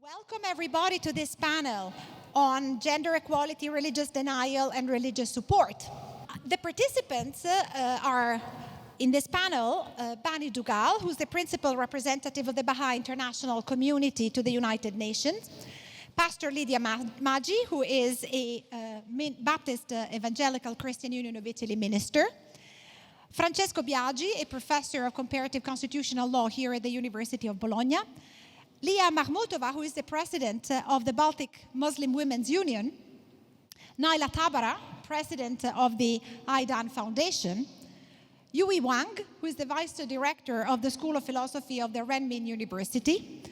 Welcome everybody to this panel on gender equality, religious denial, and religious support. The participants are in this panel, Bani Dugal, who's the principal representative of the Baha'i international community to the United Nations, Pastor Lidia Maggi, who is a Baptist Evangelical Christian Union of Italy minister, Francesco Biaggi, a professor of comparative constitutional law here at the University of Bologna, Lidia Mcmotova, who is the president of the Baltic Muslim Women's Union, Nayla Tabbara, president of the Afghan Foundation, Yui Wang, who is the vice director of the School of Philosophy of the Renmin University,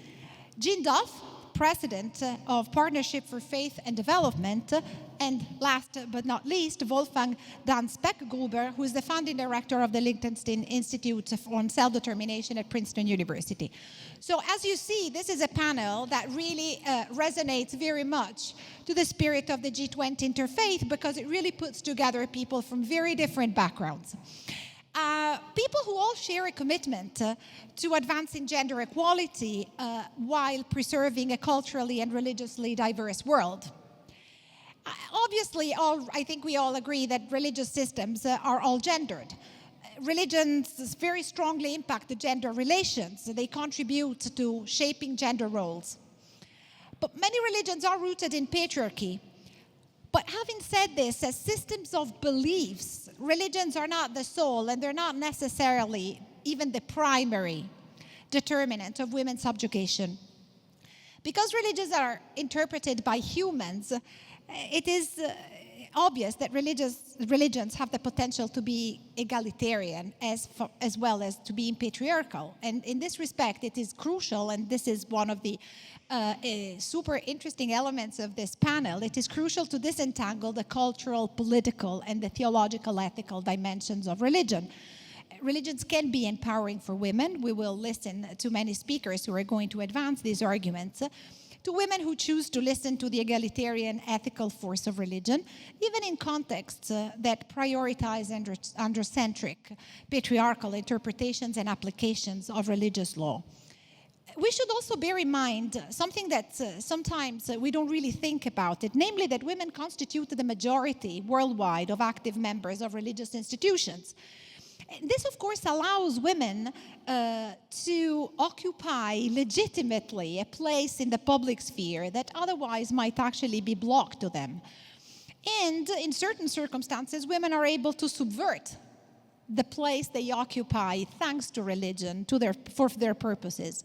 Jean Duff, president of Partnership for Faith and Development, and last but not least, Wolfgang Dan Speckgruber, who is the founding director of the Liechtenstein Institute on Self-Determination at Princeton University. So as you see, this is a panel that really resonates very much to the spirit of the G20 interfaith because it really puts together people from very different backgrounds. People who all share a commitment to advancing gender equality while preserving a culturally and religiously diverse world. Obviously, I think we all agree that religious systems are all gendered. Religions very strongly impact the gender relations. They contribute to shaping gender roles. But many religions are rooted in patriarchy. But having said this, as systems of beliefs, religions are not the sole and they're not necessarily even the primary determinant of women's subjugation. Because religions are interpreted by humans, it is obvious that religions have the potential to be egalitarian as well as to be patriarchal. And in this respect, it is crucial, and this is one of the super interesting elements of this panel, it is crucial to disentangle the cultural, political, and the theological, ethical dimensions of religion. Religions can be empowering for women. We will listen to many speakers who are going to advance these arguments. To women who choose to listen to the egalitarian ethical force of religion, even in contexts that prioritize androcentric, patriarchal interpretations and applications of religious law. We should also bear in mind something that sometimes we don't really think about it, namely that women constitute the majority worldwide of active members of religious institutions. This, of course, allows women to occupy legitimately a place in the public sphere that otherwise might actually be blocked to them. And in certain circumstances, women are able to subvert the place they occupy thanks to religion for their purposes.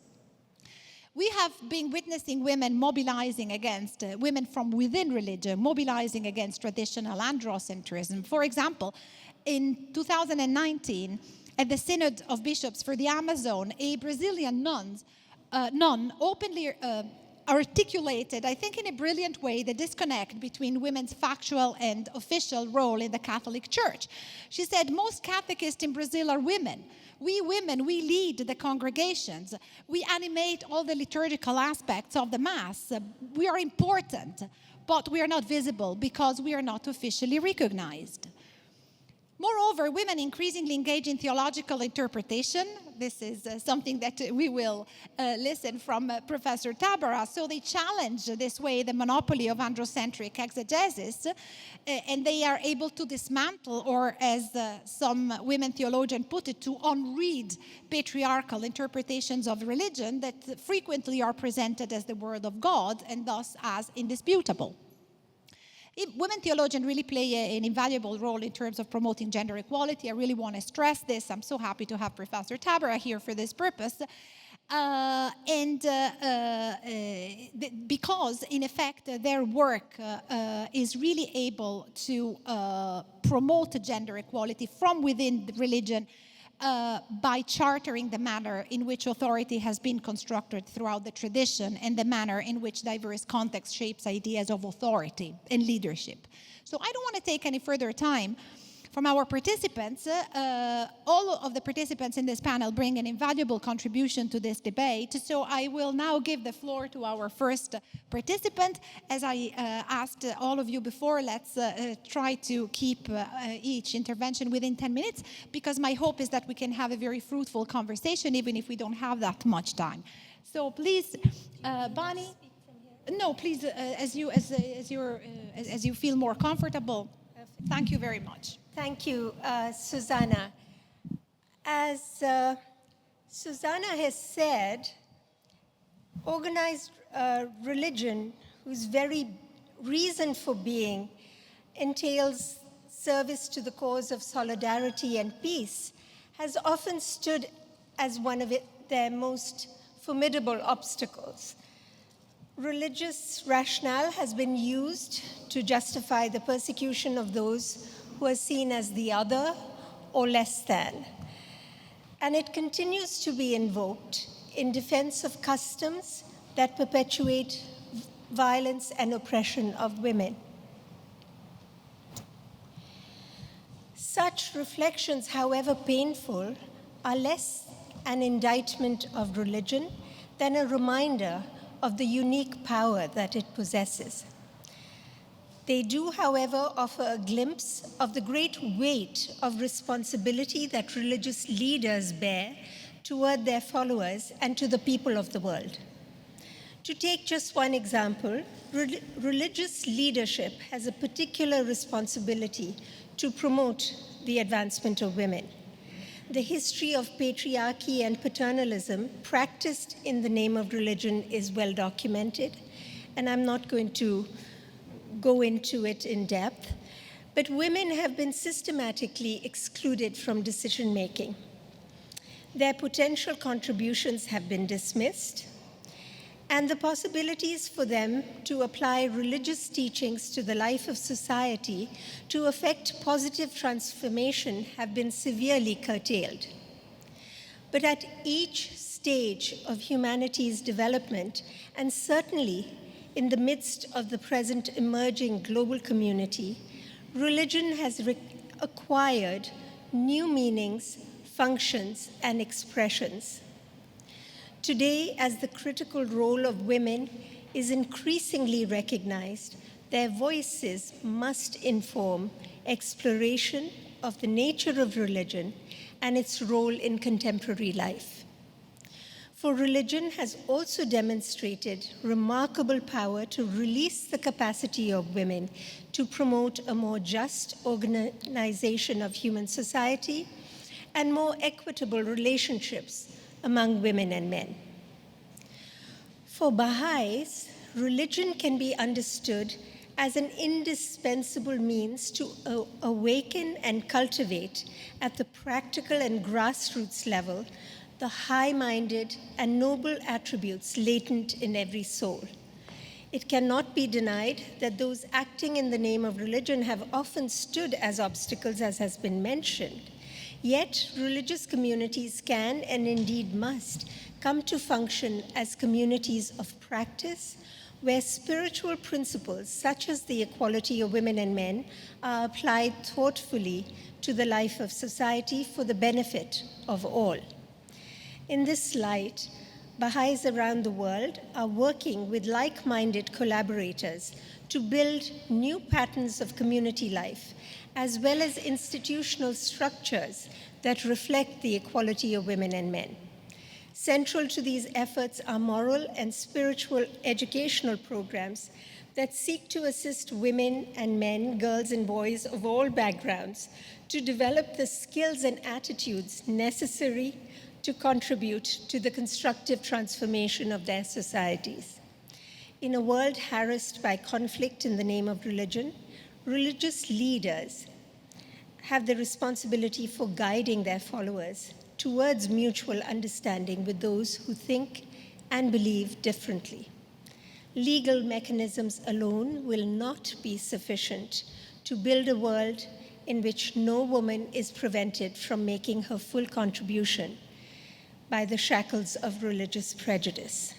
We have been witnessing women mobilizing against, women from within religion, mobilizing against traditional androcentrism. For example, in 2019, at the Synod of Bishops for the Amazon, a Brazilian nun openly articulated, I think in a brilliant way, the disconnect between women's factual and official role in the Catholic Church. She said, most catechists in Brazil are women. We women, we lead the congregations. We animate all the liturgical aspects of the Mass. We are important, but we are not visible because we are not officially recognized. Moreover, women increasingly engage in theological interpretation. This is something that we will listen from Professor Tabbara. So they challenge this way the monopoly of androcentric exegesis, and they are able to dismantle, or as some women theologians put it, to unread patriarchal interpretations of religion that frequently are presented as the word of God and thus as indisputable. Women theologians really play an invaluable role in terms of promoting gender equality. I really want to stress this. I'm so happy to have Professor Tabbara here for this purpose. Because, in effect, their work is really able to promote gender equality from within the religion by chartering the manner in which authority has been constructed throughout the tradition and the manner in which diverse context shapes ideas of authority and leadership. So I don't want to take any further time from our participants. All of the participants in this panel bring an invaluable contribution to this debate. So I will now give the floor to our first participant. As I asked all of you before, let's try to keep each intervention within 10 minutes, because my hope is that we can have a very fruitful conversation, even if we don't have that much time. So please, Bani. No, please, as you feel more comfortable. Thank you very much. Thank you, Susana. As Susana has said, organized religion, whose very reason for being entails service to the cause of solidarity and peace, has often stood as one of their most formidable obstacles. Religious rationale has been used to justify the persecution of those who are seen as the other or less than. And it continues to be invoked in defense of customs that perpetuate violence and oppression of women. Such reflections, however painful, are less an indictment of religion than a reminder of the unique power that it possesses. They do, however, offer a glimpse of the great weight of responsibility that religious leaders bear toward their followers and to the people of the world. To take just one example, religious leadership has a particular responsibility to promote the advancement of women. The history of patriarchy and paternalism practiced in the name of religion is well documented, and I'm not going to go into it in depth, but women have been systematically excluded from decision-making. Their potential contributions have been dismissed, and the possibilities for them to apply religious teachings to the life of society to effect positive transformation have been severely curtailed. But at each stage of humanity's development, and certainly in the midst of the present emerging global community, religion has acquired new meanings, functions, and expressions. Today, as the critical role of women is increasingly recognized, their voices must inform exploration of the nature of religion and its role in contemporary life. For religion has also demonstrated remarkable power to release the capacity of women to promote a more just organization of human society and more equitable relationships among women and men. For Baha'is, religion can be understood as an indispensable means to awaken and cultivate at the practical and grassroots level the high-minded and noble attributes latent in every soul. It cannot be denied that those acting in the name of religion have often stood as obstacles, as has been mentioned. Yet, religious communities can, and indeed must, come to function as communities of practice, where spiritual principles, such as the equality of women and men, are applied thoughtfully to the life of society for the benefit of all. In this light, Baha'is around the world are working with like-minded collaborators to build new patterns of community life, as well as institutional structures that reflect the equality of women and men. Central to these efforts are moral and spiritual educational programs that seek to assist women and men, girls and boys of all backgrounds to develop the skills and attitudes necessary to contribute to the constructive transformation of their societies. In a world harassed by conflict in the name of religion, religious leaders have the responsibility for guiding their followers towards mutual understanding with those who think and believe differently. Legal mechanisms alone will not be sufficient to build a world in which no woman is prevented from making her full contribution by the shackles of religious prejudice.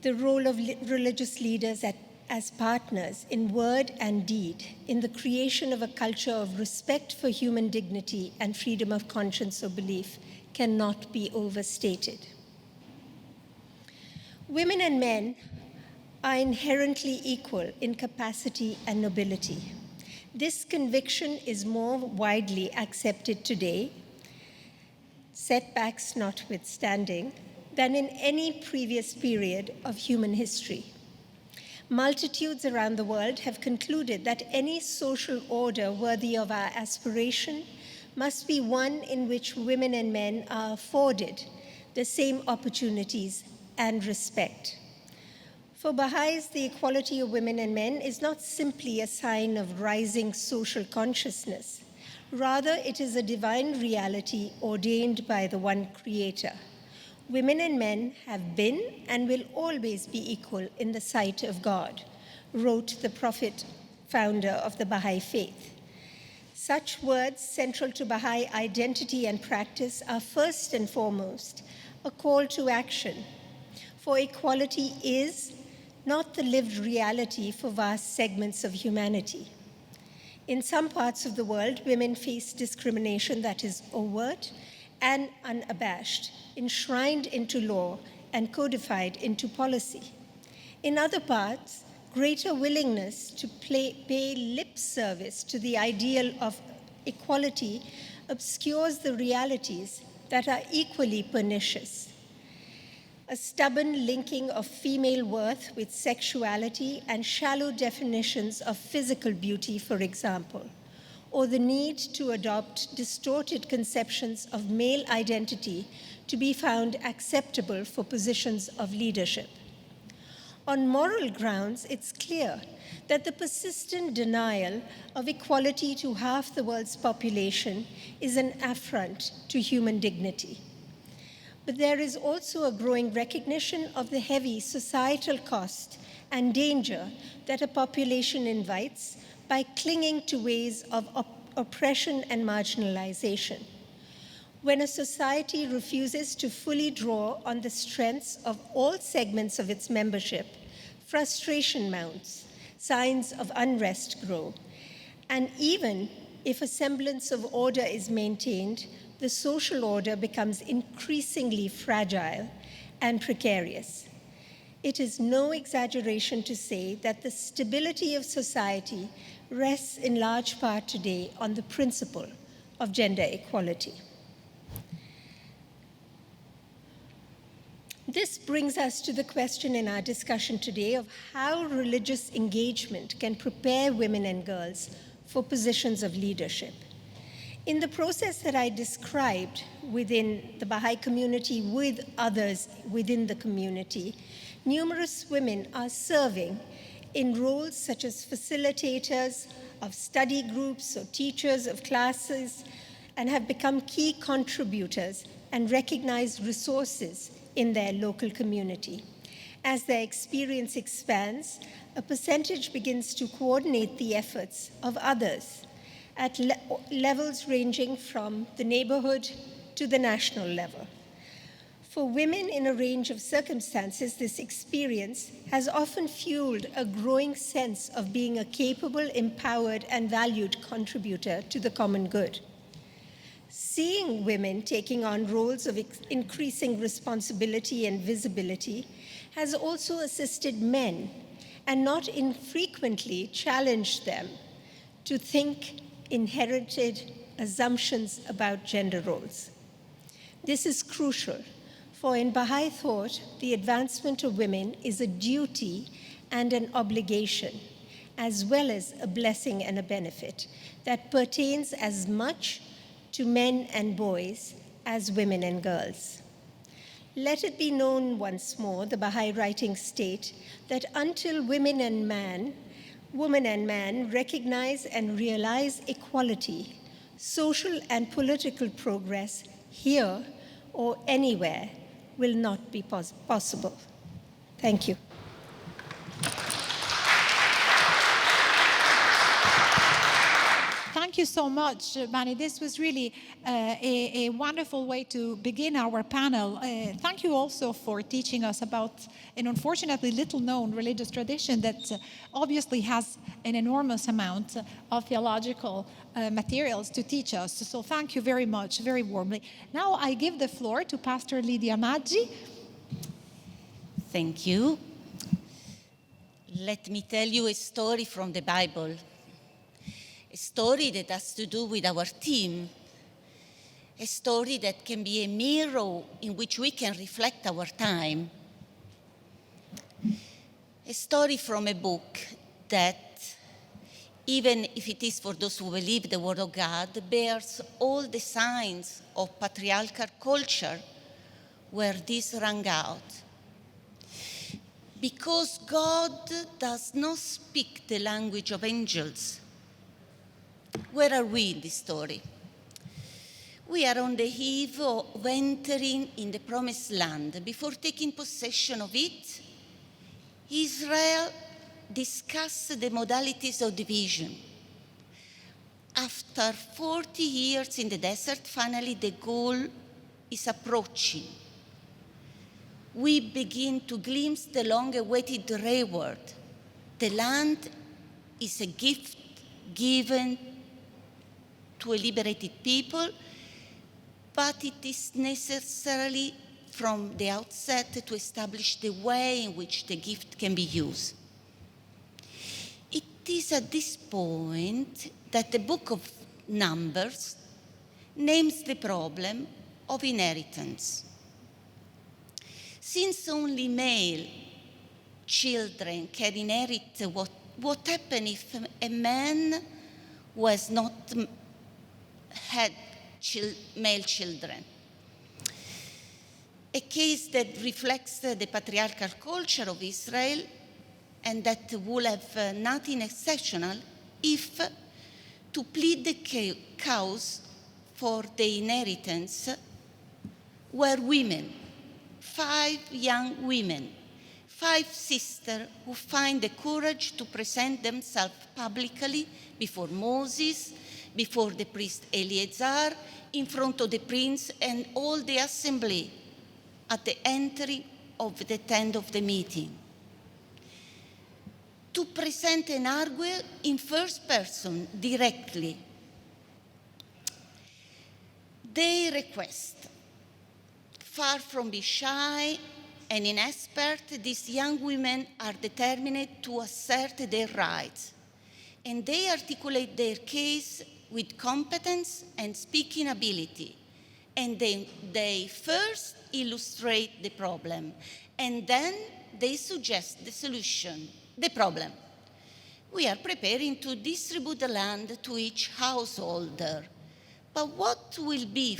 The role of religious leaders as partners in word and deed in the creation of a culture of respect for human dignity and freedom of conscience or belief cannot be overstated. Women and men are inherently equal in capacity and nobility. This conviction is more widely accepted today, setbacks notwithstanding, than in any previous period of human history. Multitudes around the world have concluded that any social order worthy of our aspiration must be one in which women and men are afforded the same opportunities and respect. For Baha'is, the equality of women and men is not simply a sign of rising social consciousness. Rather, it is a divine reality ordained by the one Creator. Women and men have been and will always be equal in the sight of God, wrote the prophet, founder of the Baha'i faith. Such words central to Baha'i identity and practice are first and foremost a call to action, for equality is not the lived reality for vast segments of humanity. In some parts of the world, women face discrimination that is overt and unabashed, enshrined into law and codified into policy. In other parts, greater willingness to pay lip service to the ideal of equality obscures the realities that are equally pernicious. A stubborn linking of female worth with sexuality and shallow definitions of physical beauty, for example, or the need to adopt distorted conceptions of male identity to be found acceptable for positions of leadership. On moral grounds, it's clear that the persistent denial of equality to half the world's population is an affront to human dignity. But there is also a growing recognition of the heavy societal cost and danger that a population invites by clinging to ways of oppression and marginalization. When a society refuses to fully draw on the strengths of all segments of its membership, frustration mounts, signs of unrest grow, and even if a semblance of order is maintained, the social order becomes increasingly fragile and precarious. It is no exaggeration to say that the stability of society rests in large part today on the principle of gender equality. This brings us to the question in our discussion today of how religious engagement can prepare women and girls for positions of leadership. In the process that I described within the Baha'i community with others within the community, numerous women are serving in roles such as facilitators of study groups or teachers of classes, and have become key contributors and recognized resources in their local community. As their experience expands, a percentage begins to coordinate the efforts of others at levels ranging from the neighborhood to the national level. For women in a range of circumstances, this experience has often fueled a growing sense of being a capable, empowered, and valued contributor to the common good. Seeing women taking on roles of increasing responsibility and visibility has also assisted men, and not infrequently challenged them to think inherited assumptions about gender roles. This is crucial, for in Baha'i thought, the advancement of women is a duty and an obligation, as well as a blessing and a benefit that pertains as much to men and boys as women and girls. Let it be known once more, the Baha'i writings state, that until woman and man recognize and realize equality, social and political progress here or anywhere will not be possible. Thank you. Thank you so much, Bani. This was really a wonderful way to begin our panel. Thank you also for teaching us about an unfortunately little-known religious tradition that obviously has an enormous amount of theological materials to teach us. So thank you very much, very warmly. Now I give the floor to Pastor Lidia Maggi. Thank you. Let me tell you a story from the Bible. A story that has to do with our team, a story that can be a mirror in which we can reflect our time. A story from a book that, even if it is for those who believe the Word of God, bears all the signs of patriarchal culture where this rang out. Because God does not speak the language of angels. Where are we in this story? We are on the eve of entering in the promised land. Before taking possession of it, Israel discussed the modalities of division. After 40 years in the desert, finally the goal is approaching. We begin to glimpse the long-awaited reward. The land is a gift given to a liberated people, but it is necessarily from the outset to establish the way in which the gift can be used. It is at this point that the book of Numbers names the problem of inheritance. Since only male children can inherit, what happens if a man who has not had male children? A case that reflects the patriarchal culture of Israel and that will have nothing exceptional if to plead the cause for the inheritance were women, 5 young women, 5 sisters who find the courage to present themselves publicly before Moses, before the priest Eleazar, in front of the prince and all the assembly at the entry of the tent of the meeting. To present an argument in first person, directly. They request, far from being shy and inexpert, these young women are determined to assert their rights, and they articulate their case with competence and speaking ability. And then they first illustrate the problem, and then they suggest the solution. The problem: we are preparing to distribute the land to each householder. But what will be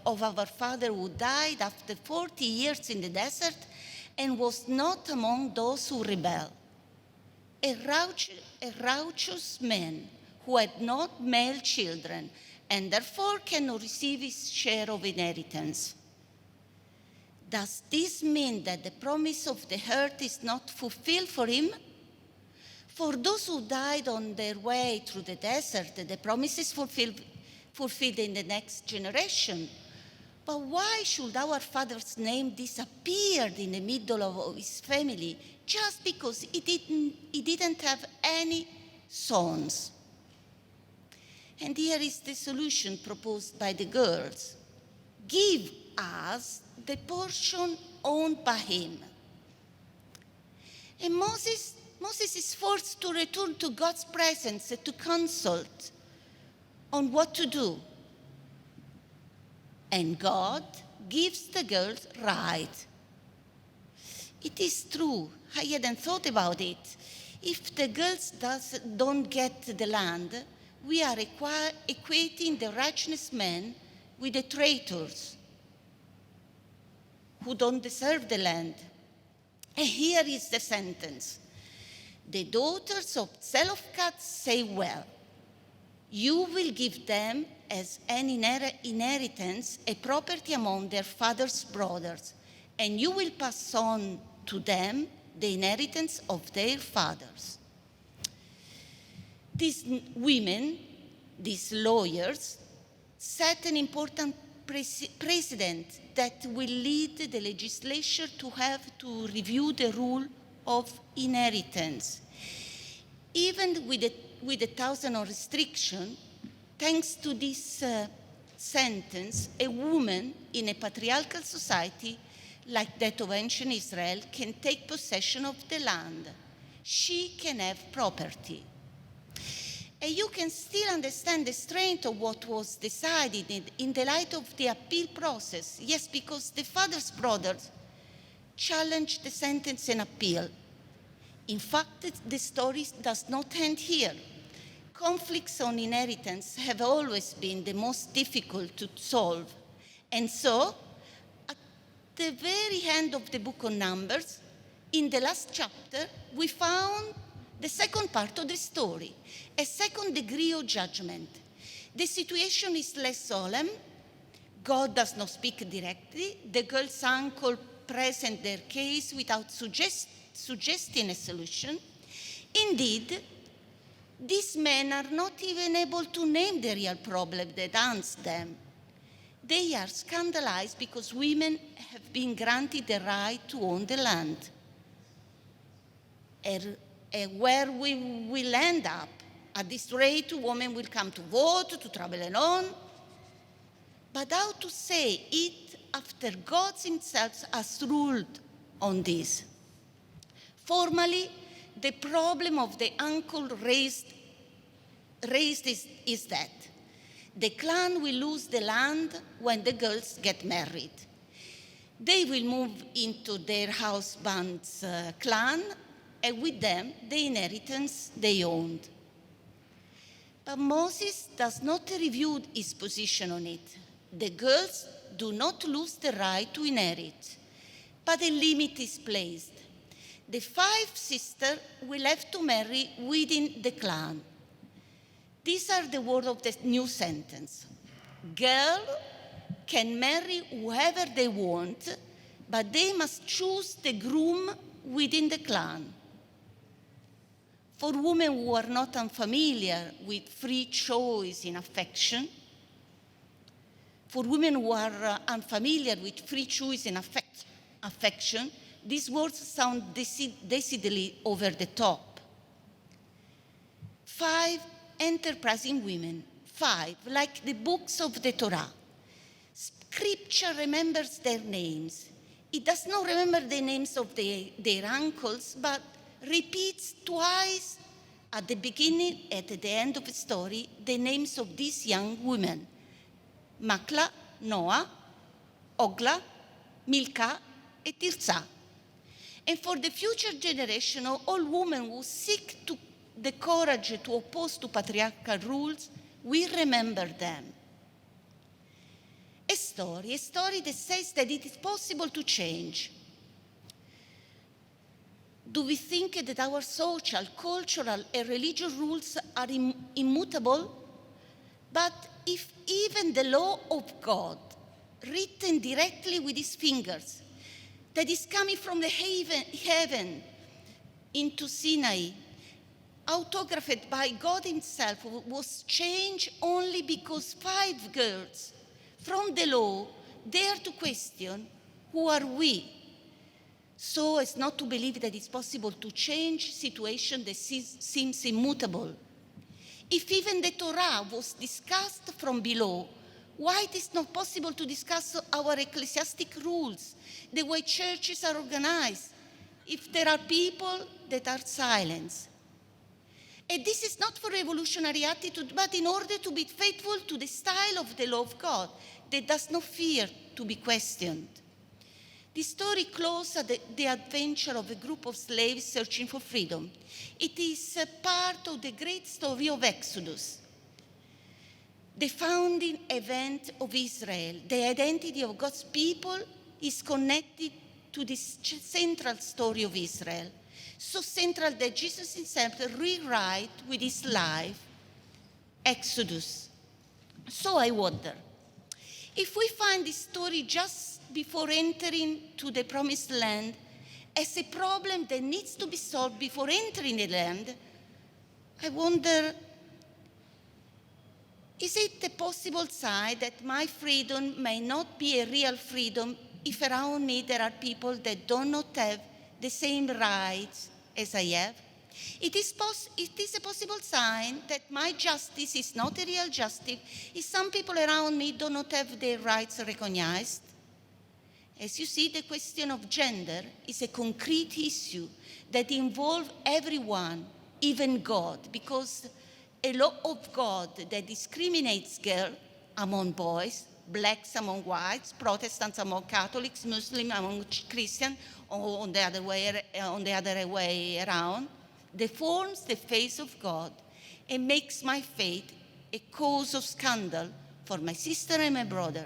of our father who died after 40 years in the desert and was not among those who rebelled? A righteous man who had not male children and therefore cannot receive his share of inheritance. Does this mean that the promise of the earth is not fulfilled for him? For those who died on their way through the desert, the promise is fulfilled in the next generation. But why should our father's name disappear in the middle of his family just because he didn't have any sons? And here is the solution proposed by the girls. Give us the portion owned by him. And Moses is forced to return to God's presence to consult on what to do. And God gives the girls right. It is true, I hadn't thought about it. If the girls don't get the land, we are equating the righteous men with the traitors who don't deserve the land. And here is the sentence. The daughters of Zelophehad say, well, you will give them as an inheritance a property among their father's brothers, and you will pass on to them the inheritance of their fathers. These women, these lawyers, set an important precedent that will lead the legislature to have to review the rule of inheritance. Even with 1,000 restriction, thanks to this sentence, a woman in a patriarchal society like that of ancient Israel can take possession of the land. She can have property. And you can still understand the strength of what was decided in the light of the appeal process. Yes, because the father's brothers challenged the sentence and appeal. In fact, the story does not end here. Conflicts on inheritance have always been the most difficult to solve. And so, at the very end of the book of Numbers, in the last chapter, we found the second part of the story, a second degree of judgment. The situation is less solemn. God does not speak directly. The girl's uncle presents their case without suggesting a solution. Indeed, these men are not even able to name the real problem that haunts them. They are scandalized because women have been granted the right to own the land. And where we will end up, at this rate, women will come to vote, to travel alone. But how to say it after God himself has ruled on this? Formally, the problem of the uncle raised is that the clan will lose the land when the girls get married. They will move into their husband's clan, and with them, the inheritance they owned. But Moses does not review his position on it. The girls do not lose the right to inherit, but a limit is placed. The 5 sisters will have to marry within the clan. These are the words of the new sentence. Girls can marry whoever they want, but they must choose the groom within the clan. For women who are not unfamiliar with free choice in affection, for women who are unfamiliar with free choice in affection, these words sound decidedly over the top. 5 enterprising women, 5, like the books of the Torah. Scripture remembers their names. It does not remember the names of their uncles, but repeats twice at the beginning and at the end of the story the names of these young women: Makla, Noah, Ogla, Milcah, and Tirzah. And for the future generation, all women who seek the courage to oppose to patriarchal rules, we remember them. A story that says that it is possible to change. Do we think that our social, cultural, and religious rules are immutable? But if even the law of God, written directly with his fingers, that is coming from the heaven into Sinai, autographed by God himself, was changed only because 5 girls from the law dare to question, who are we? So as not to believe that it's possible to change situation that seems immutable. If even the Torah was discussed from below, why it is not possible to discuss our ecclesiastic rules, the way churches are organized, if there are people that are silenced? And this is not for revolutionary attitude, but in order to be faithful to the style of the law of God that does not fear to be questioned. The story closes at the adventure of a group of slaves searching for freedom. It is a part of the great story of Exodus. The founding event of Israel, the identity of God's people, is connected to this central story of Israel. So central that Jesus himself rewrites with his life, Exodus. So I wonder, if we find this story just before entering to the promised land as a problem that needs to be solved before entering the land, I wonder, is it a possible sign that my freedom may not be a real freedom if around me there are people that do not have the same rights as I have? It is a possible sign that my justice is not a real justice if some people around me do not have their rights recognized. As you see, the question of gender is a concrete issue that involves everyone, even God, because a law of God that discriminates girls among boys, blacks among whites, Protestants among Catholics, Muslims among Christians, or on the other way around, deforms the face of God and makes my faith a cause of scandal for my sister and my brother.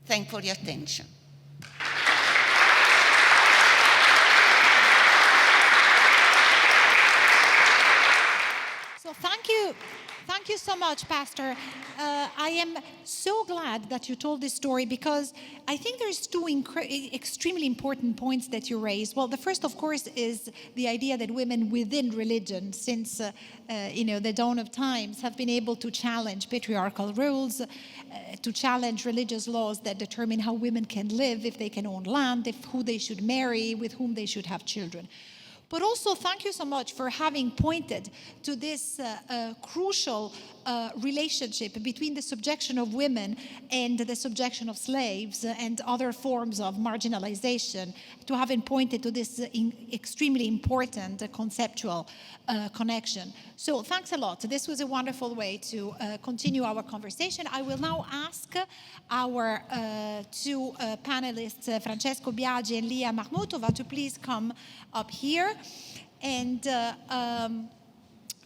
Thank you for your attention. So thank you so much, Pastor. I am so glad that you told this story, because I think there's two extremely important points that you raised. Well, the first, of course, is the idea that women within religion, since the dawn of times, have been able to challenge patriarchal rules, to challenge religious laws that determine how women can live, if they can own land, who they should marry, with whom they should have children. But also, thank you so much for having pointed to this crucial relationship between the subjection of women and the subjection of slaves and other forms of marginalization, to having pointed to this extremely important conceptual connection. So thanks a lot. This was a wonderful way to continue our conversation. I will now ask our two panelists, Francesco Biaggi and Lidia Mcmotova, to please come up here. And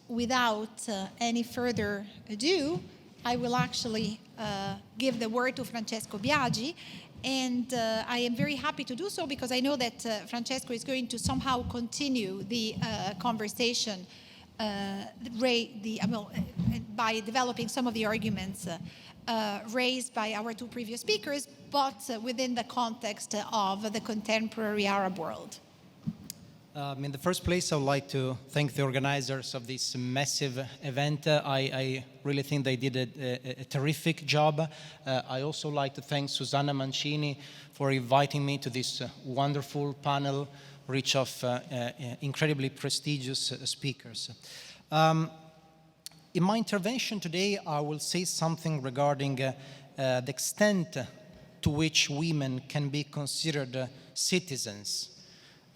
without any further ado, I will actually give the word to Francesco Biaggi. And I am very happy to do so, because I know that Francesco is going to somehow continue the conversation by developing some of the arguments raised by our two previous speakers, but within the context of the contemporary Arab world. In the first place, I would like to thank the organizers of this massive event. I really think they did a terrific job. I also like to thank Susana Mancini for inviting me to this wonderful panel, rich of incredibly prestigious speakers. In my intervention today, I will say something regarding the extent to which women can be considered citizens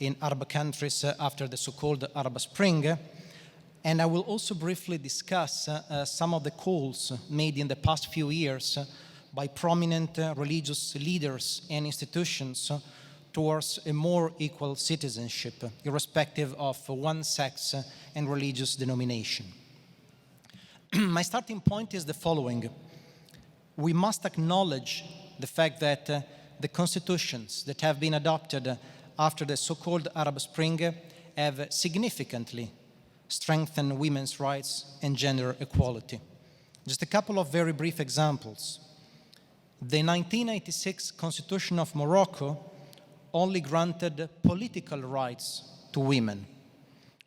in Arab countries after the so-called Arab Spring. And I will also briefly discuss some of the calls made in the past few years by prominent religious leaders and institutions towards a more equal citizenship, irrespective of one sex and religious denomination. My starting point is the following. We must acknowledge the fact that the constitutions that have been adopted after the so-called Arab Spring have significantly strengthened women's rights and gender equality. Just a couple of very brief examples. The 1996 Constitution of Morocco only granted political rights to women,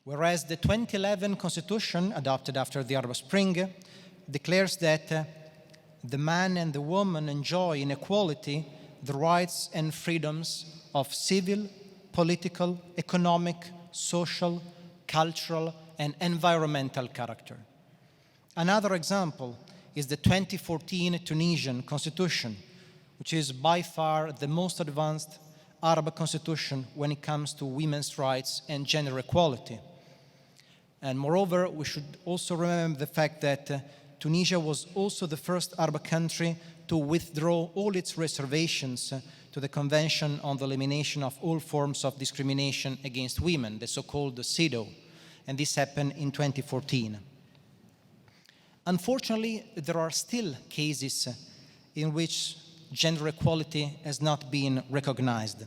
whereas the 2011 Constitution, adopted after the Arab Spring, declares that the man and the woman enjoy in equality the rights and freedoms of civil, political, economic, social, cultural, and environmental character. Another example is the 2014 Tunisian Constitution, which is by far the most advanced Arab constitution when it comes to women's rights and gender equality. And moreover, we should also remember the fact that Tunisia was also the first Arab country to withdraw all its reservations to the Convention on the Elimination of All Forms of Discrimination Against Women, the so-called CEDAW, and this happened in 2014. Unfortunately, there are still cases in which gender equality has not been recognized.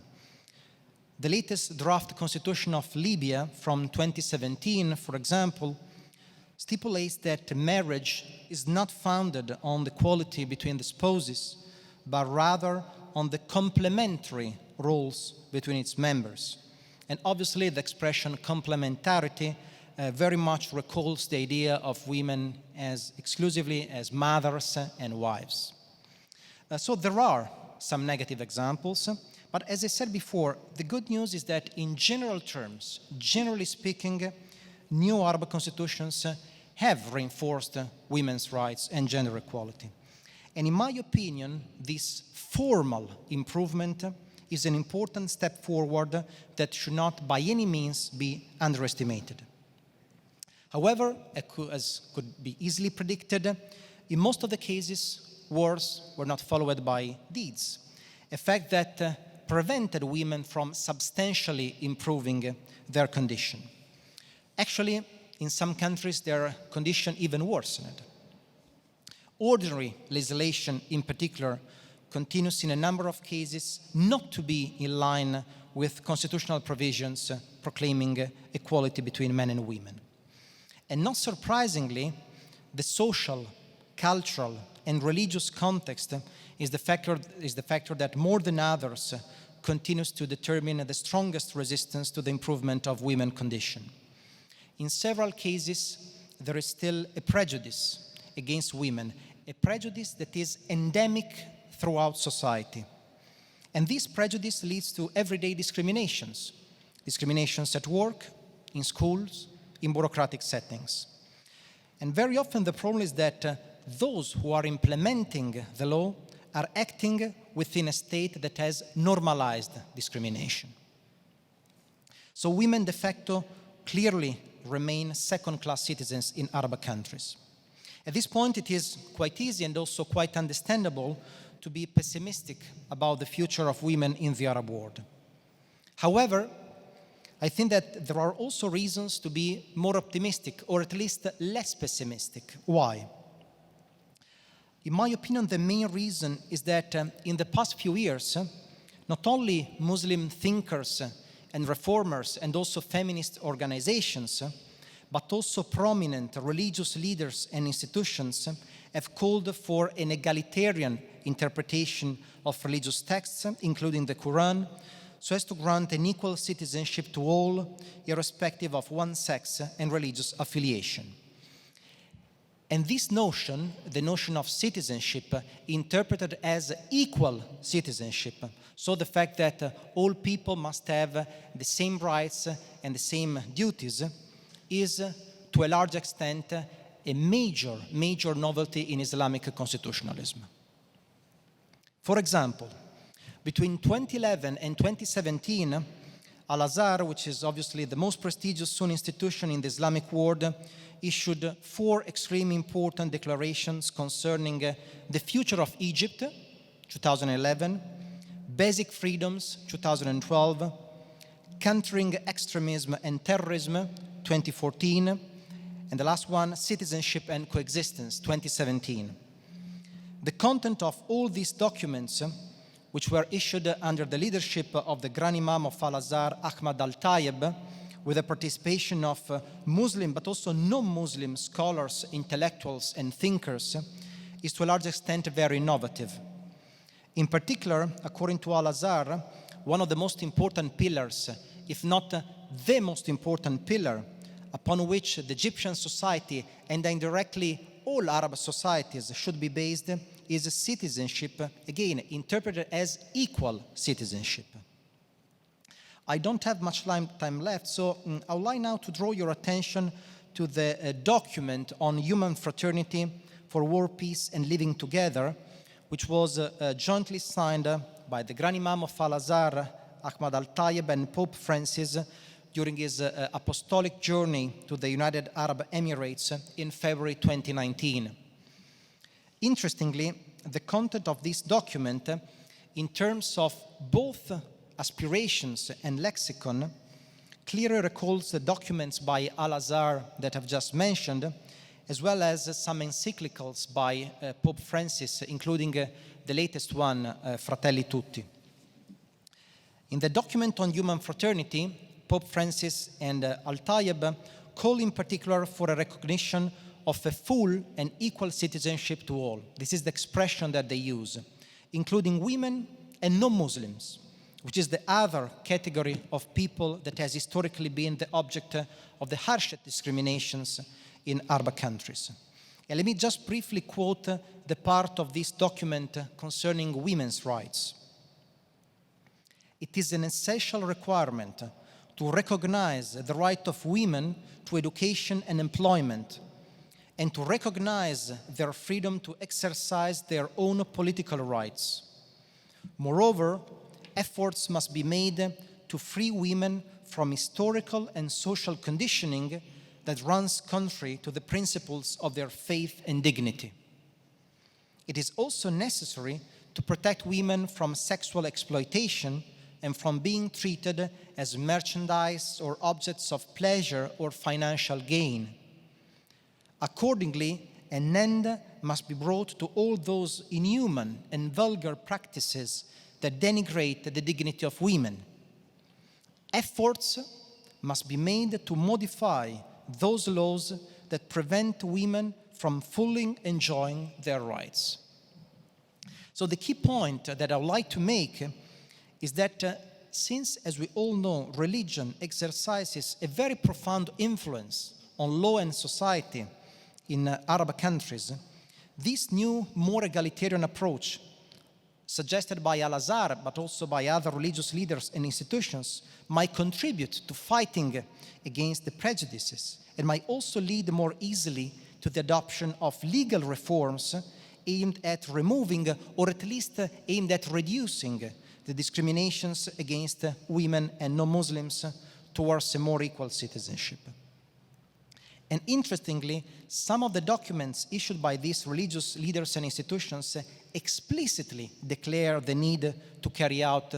The latest draft constitution of Libya from 2017, for example, stipulates that marriage is not founded on the equality between the spouses, but rather on the complementary roles between its members. And obviously the expression complementarity very much recalls the idea of women as exclusively as mothers and wives. So there are some negative examples, but as I said before, the good news is that in general terms, generally speaking, new Arab constitutions have reinforced women's rights and gender equality. And in my opinion, this formal improvement is an important step forward that should not by any means be underestimated. However, as could be easily predicted, in most of the cases, words were not followed by deeds, a fact that prevented women from substantially improving their condition. Actually, in some countries, their condition even worsened. Ordinary legislation, in particular, continues in a number of cases not to be in line with constitutional provisions proclaiming equality between men and women. And not surprisingly, the social, cultural, and religious context is the factor that more than others continues to determine the strongest resistance to the improvement of women's condition. In several cases, there is still a prejudice against women, a prejudice that is endemic throughout society. And this prejudice leads to everyday discriminations at work, in schools, in bureaucratic settings. And very often the problem is that those who are implementing the law are acting within a state that has normalized discrimination. So women de facto clearly remain second-class citizens in Arab countries. At this point, it is quite easy and also quite understandable to be pessimistic about the future of women in the Arab world. However, I think that there are also reasons to be more optimistic, or at least less pessimistic. Why? In my opinion, the main reason is that in the past few years, not only Muslim thinkers and reformers and also feminist organizations, but also prominent religious leaders and institutions have called for an egalitarian interpretation of religious texts, including the Quran, so as to grant an equal citizenship to all, irrespective of one's sex and religious affiliation. And this notion, the notion of citizenship, interpreted as equal citizenship, so the fact that all people must have the same rights and the same duties, is to a large extent a major novelty in Islamic constitutionalism. For example, between 2011 and 2017, Al-Azhar, which is obviously the most prestigious Sunni institution in the Islamic world, issued 4 extremely important declarations concerning the future of Egypt, 2011, basic freedoms, 2012, countering extremism and terrorism, 2014, and the last one, citizenship and coexistence, 2017. The content of all these documents, which were issued under the leadership of the Grand Imam of Al-Azhar, Ahmad al-Tayyib, with the participation of Muslim but also non-Muslim scholars, intellectuals, and thinkers, is to a large extent very innovative. In particular, according to Al-Azhar, one of the most important pillars, if not the most important pillar, upon which the Egyptian society and indirectly all Arab societies should be based, is citizenship, again, interpreted as equal citizenship. I don't have much time left, so I would like now to draw your attention to the document on human fraternity for war, peace, and living together, which was jointly signed by the Grand Imam of Al-Azhar, Ahmad al-Tayyib, and Pope Francis during his apostolic journey to the United Arab Emirates in February 2019. Interestingly, the content of this document, in terms of both aspirations and lexicon, clearly recalls the documents by Al-Azhar that I've just mentioned, as well as some encyclicals by Pope Francis, including the latest one, Fratelli Tutti. In the document on human fraternity, Pope Francis and Al-Tayyib call in particular for a recognition of a full and equal citizenship to all. This is the expression that they use, including women and non-Muslims, which is the other category of people that has historically been the object of the harshest discriminations in Arab countries. And let me just briefly quote the part of this document concerning women's rights. It is an essential requirement to recognize the right of women to education and employment, and to recognize their freedom to exercise their own political rights. Moreover, efforts must be made to free women from historical and social conditioning that runs contrary to the principles of their faith and dignity. It is also necessary to protect women from sexual exploitation and from being treated as merchandise or objects of pleasure or financial gain. Accordingly, an end must be brought to all those inhuman and vulgar practices that denigrate the dignity of women. Efforts must be made to modify those laws that prevent women from fully enjoying their rights. So the key point that I would like to make is that since, as we all know, religion exercises a very profound influence on law and society in Arab countries, this new, more egalitarian approach suggested by Al-Azhar, but also by other religious leaders and institutions, might contribute to fighting against the prejudices and might also lead more easily to the adoption of legal reforms aimed at removing, or at least aimed at reducing, the discriminations against women and non-Muslims towards a more equal citizenship. And interestingly, some of the documents issued by these religious leaders and institutions explicitly declare the need to carry out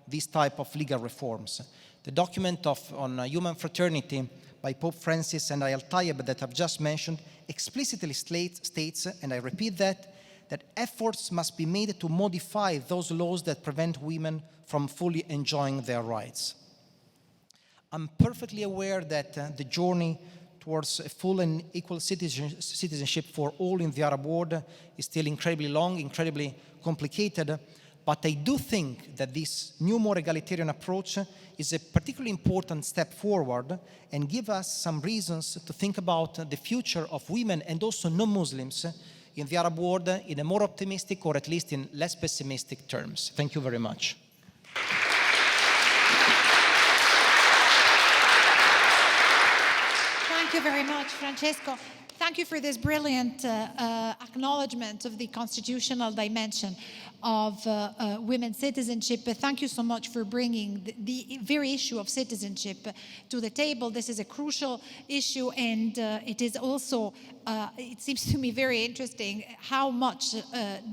these type of legal reforms. The document on human fraternity by Pope Francis and Nayla Tabbara that I've just mentioned explicitly states, and I repeat that efforts must be made to modify those laws that prevent women from fully enjoying their rights. I'm perfectly aware that the journey towards a full and equal citizenship for all in the Arab world is still incredibly long, incredibly complicated, but I do think that this new, more egalitarian approach is a particularly important step forward and give us some reasons to think about the future of women and also non-Muslims in the Arab world in a more optimistic, or at least in less pessimistic terms. Thank you very much. Thank you very much, Francesco. Thank you for this brilliant acknowledgement of the constitutional dimension of women's citizenship. Thank you so much for bringing the very issue of citizenship to the table. This is a crucial issue, and it is also, it seems to me very interesting how much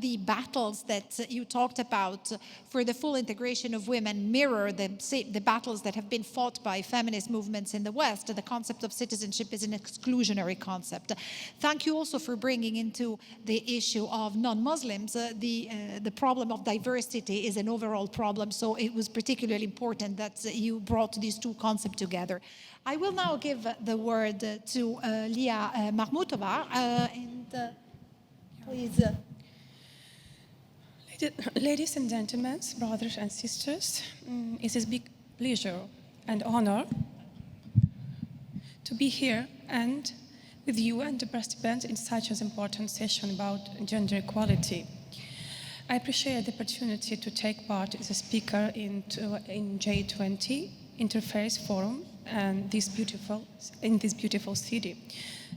the battles that you talked about for the full integration of women mirror the battles that have been fought by feminist movements in the West. The concept of citizenship is an exclusionary concept. Thank you also for bringing into the issue of non-Muslims. The problem of diversity is an overall problem, so it was particularly important that you brought these two concepts together. I will now give the word to Lidia Mcmotova, and please. Ladies and gentlemen, brothers and sisters, it is a big pleasure and honor to be here and with you and the participants in such an important session about gender equality. I appreciate the opportunity to take part as a speaker in J20 Interfaith Forum and in this beautiful city.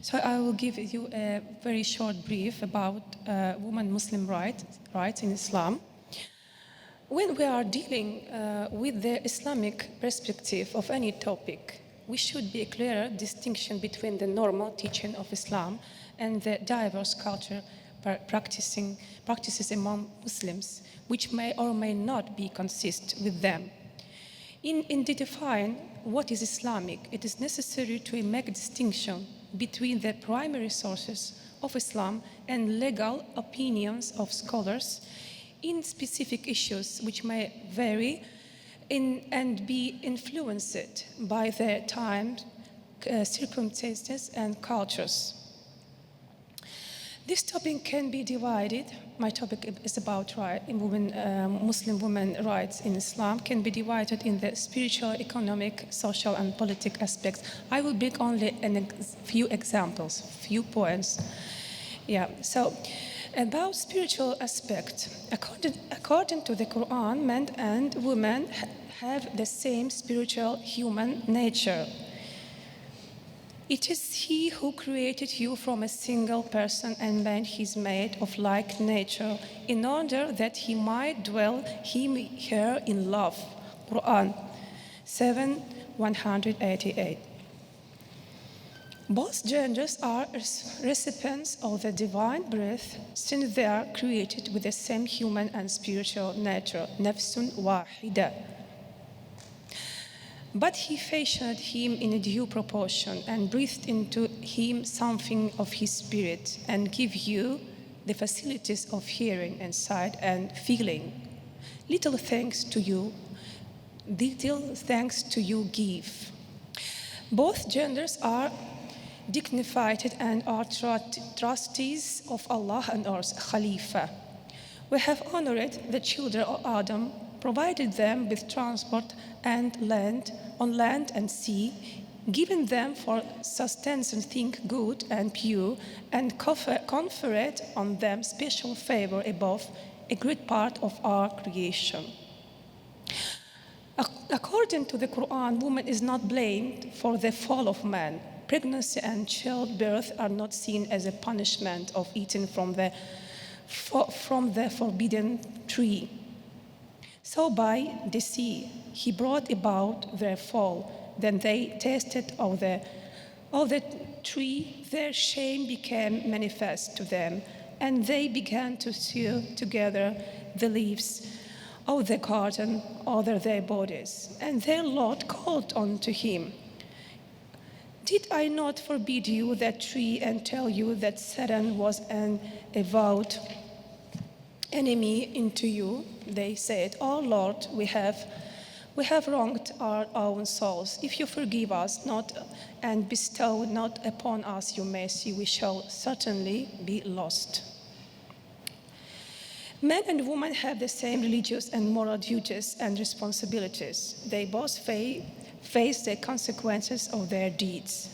So I will give you a very short brief about women Muslim rights in Islam. When we are dealing with the Islamic perspective of any topic, we should be a clearer distinction between the normal teaching of Islam and the diverse culture practices among Muslims, which may or may not be consistent with them. In identifying what is Islamic, it is necessary to make a distinction between the primary sources of Islam and legal opinions of scholars in specific issues which may vary and be influenced by the times, circumstances, and cultures. This topic can be divided. My topic is about Muslim women rights in Islam, can be divided in the spiritual, economic, social, and political aspects. I will bring only a few examples, few points. So about spiritual aspect, according to the Quran, men and women have the same spiritual human nature. It is He who created you from a single person and man He's made of like nature, in order that He might dwell her in love. Quran 7:188. Both genders are recipients of the divine breath, since they are created with the same human and spiritual nature, nafsun wahida. But he fashioned him in a due proportion and breathed into him something of his spirit and gave you the facilities of hearing and sight and feeling. Little thanks to you give. Both genders are dignified and are trustees of Allah and our Khalifa. We have honored the children of Adam, provided them with transport and on land and sea, given them for sustenance and think good and pure, and conferred on them special favor above a great part of our creation. According to the Quran, woman is not blamed for the fall of man. Pregnancy and childbirth are not seen as a punishment of eating from the forbidden tree. So by the sea, he brought about their fall. Then they tasted of the tree, their shame became manifest to them, and they began to sew together the leaves of the garden over their bodies. And their Lord called unto him, did I not forbid you that tree and tell you that Satan was an avowed enemy unto you? They said, "Oh Lord, we have wronged our own souls. If you forgive us not and bestow not upon us your mercy, we shall certainly be lost." Men and women have the same religious and moral duties and responsibilities. They both face the consequences of their deeds.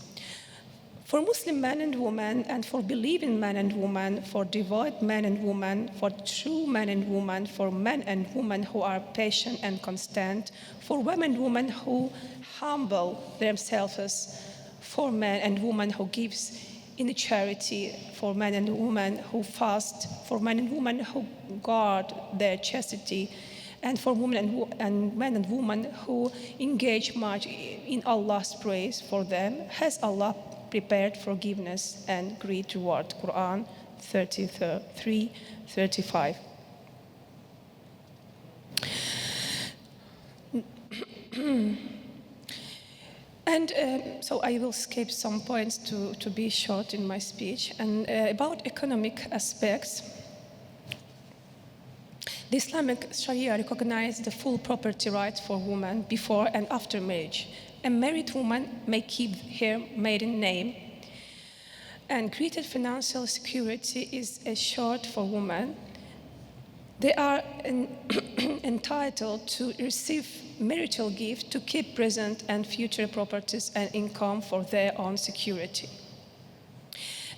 For Muslim men and women, and for believing men and women, for devout men and women, for true men and women, for men and women who are patient and constant, for women and women who humble themselves, for men and women who gives in charity, for men and women who fast, for men and women who guard their chastity, and for women and men and women who engage much in Allah's praise for them, has Allah prepared forgiveness and great reward. Quran 33:35. And so I will skip some points to be short in my speech. And about economic aspects, the Islamic Sharia recognizes the full property rights for women before and after marriage. A married woman may keep her maiden name, and greater financial security is assured for women. They are entitled to receive marital gifts to keep present and future properties and income for their own security.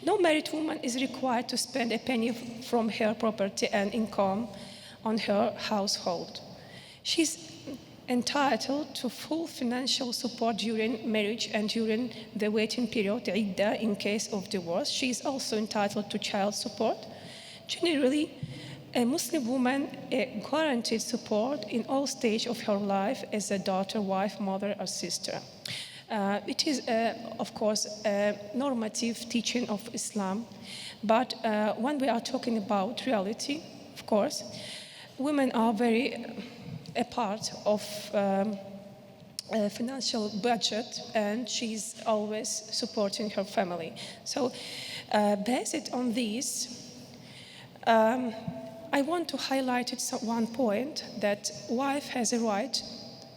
No married woman is required to spend a penny from her property and income on her household. She's entitled to full financial support during marriage and during the waiting period, iddah, in case of divorce. She is also entitled to child support. Generally, a Muslim woman guaranteed support in all stages of her life as a daughter, wife, mother, or sister. It is, of course, a normative teaching of Islam, but when we are talking about reality, of course, women are very a part of a financial budget, and she's always supporting her family. So based on this, I want to highlight one point, that wife has a right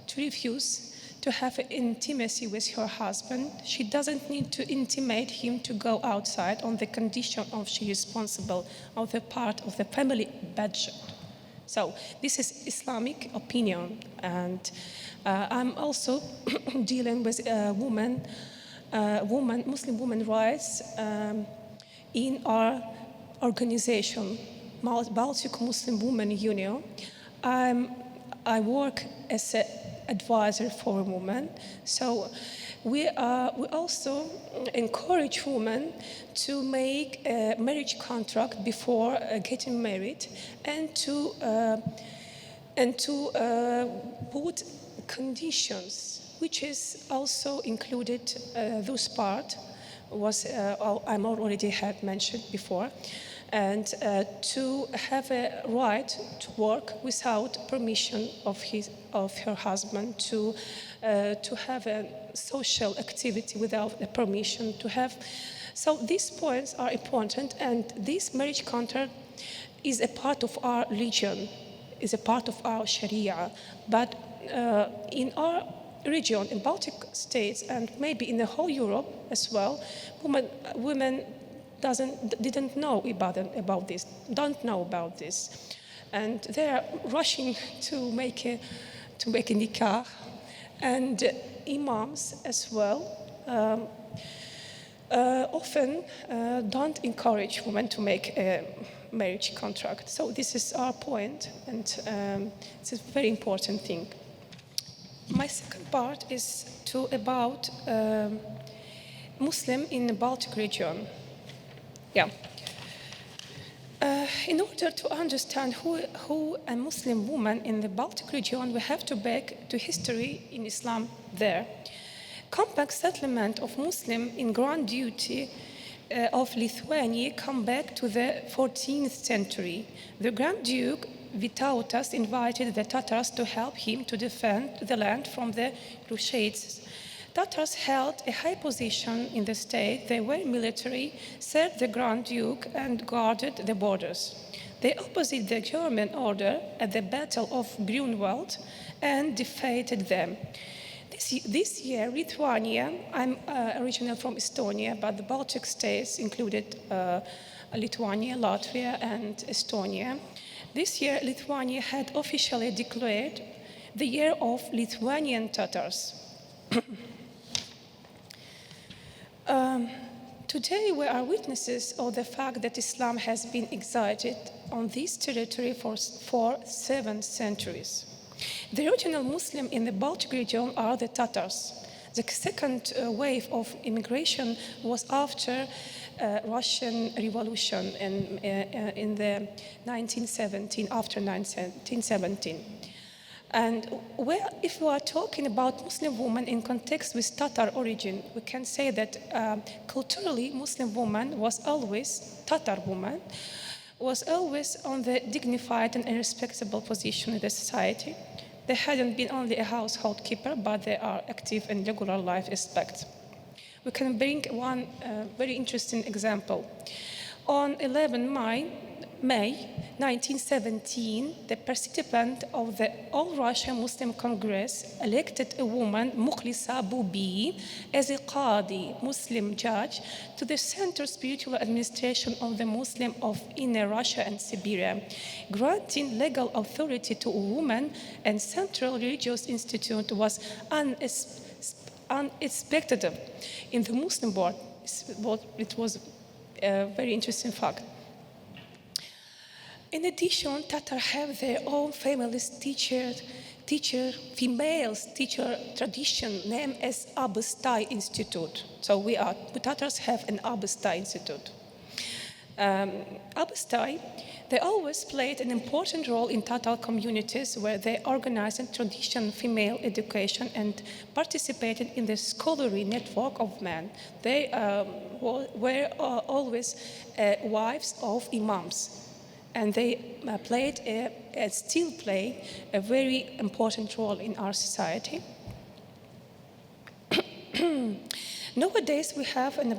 to refuse to have intimacy with her husband. She doesn't need to intimate him to go outside on the condition of she is responsible of the part of the family budget. So this is Islamic opinion, and I'm also dealing with Muslim women rights in our organization, Baltic Muslim Women Union. I work as an advisor for women. So we also encourage women to make a marriage contract before getting married, and to put conditions, which is also included those part, I'm already had mentioned before, and to have a right to work without permission of her husband, to have a social activity without a permission to have. So these points are important, and this marriage contract is a part of our religion, is a part of our Sharia. But in our region, in Baltic states, and maybe in the whole Europe as well, women didn't know about this, don't know about this, and they are rushing to make a nikah, and imams as well often don't encourage women to make a marriage contract. So this is our point, and it's a very important thing. My second part is about Muslim in the Baltic region. Yeah. In order to understand who a Muslim woman in the Baltic region, we have to back to history in Islam there. Compact settlement of Muslim in Grand Duchy of Lithuania come back to the 14th century. The Grand Duke Vytautas invited the Tatars to help him to defend the land from the Crusades. Tatars held a high position in the state. They were military, served the Grand Duke, and guarded the borders. They opposed the German order at the Battle of Grunwald and defeated them. This year, Lithuania, I'm originally from Estonia, but the Baltic states included Lithuania, Latvia, and Estonia. This year, Lithuania had officially declared the year of Lithuanian Tatars. Today, we are witnesses of the fact that Islam has been exiled on this territory for 7 centuries. The original Muslim in the Baltic region are the Tatars. The second wave of immigration was after Russian Revolution in the 1917, after 1917. And if we are talking about Muslim women in context with Tatar origin, we can say that culturally Muslim woman was always, Tatar woman, was always on the dignified and respectable position in the society. They hadn't been only a household keeper, but they are active in regular life aspects. We can bring one very interesting example. On 11 May 1917, the participant of the All-Russia Muslim Congress elected a woman, Mukhlisa Bubi, as a Qadi, Muslim judge, to the Center Spiritual Administration of the Muslim of Inner Russia and Siberia, granting legal authority to a woman, and Central Religious Institute was unexpected in the Muslim world. It was a very interesting fact. In addition, Tatars have their own famous females teacher tradition named as Abastai Institute. So Tatars have an Abastai Institute. Abastai, they always played an important role in Tatar communities where they organized traditional female education and participated in the scholarly network of men. They were always wives of imams. And they played and still play a very important role in our society. Nowadays, we have in the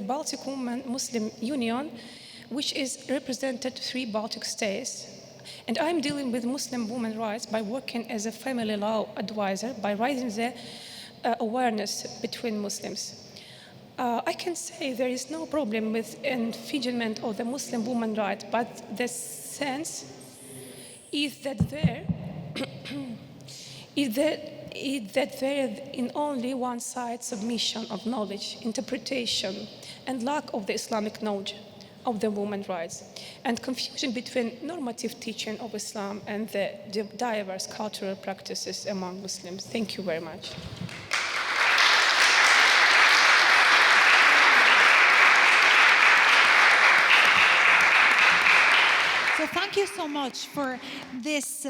Baltic Women Muslim Union, which is represented 3 Baltic states. And I'm dealing with Muslim women's rights by working as a family law advisor, by raising the awareness between Muslims. I can say there is no problem with infringement of the Muslim woman right, but the sense is that there in only one side submission of knowledge, interpretation, and lack of the Islamic knowledge of the women's rights, and confusion between normative teaching of Islam and the diverse cultural practices among Muslims. Thank you very much. So thank you so much for this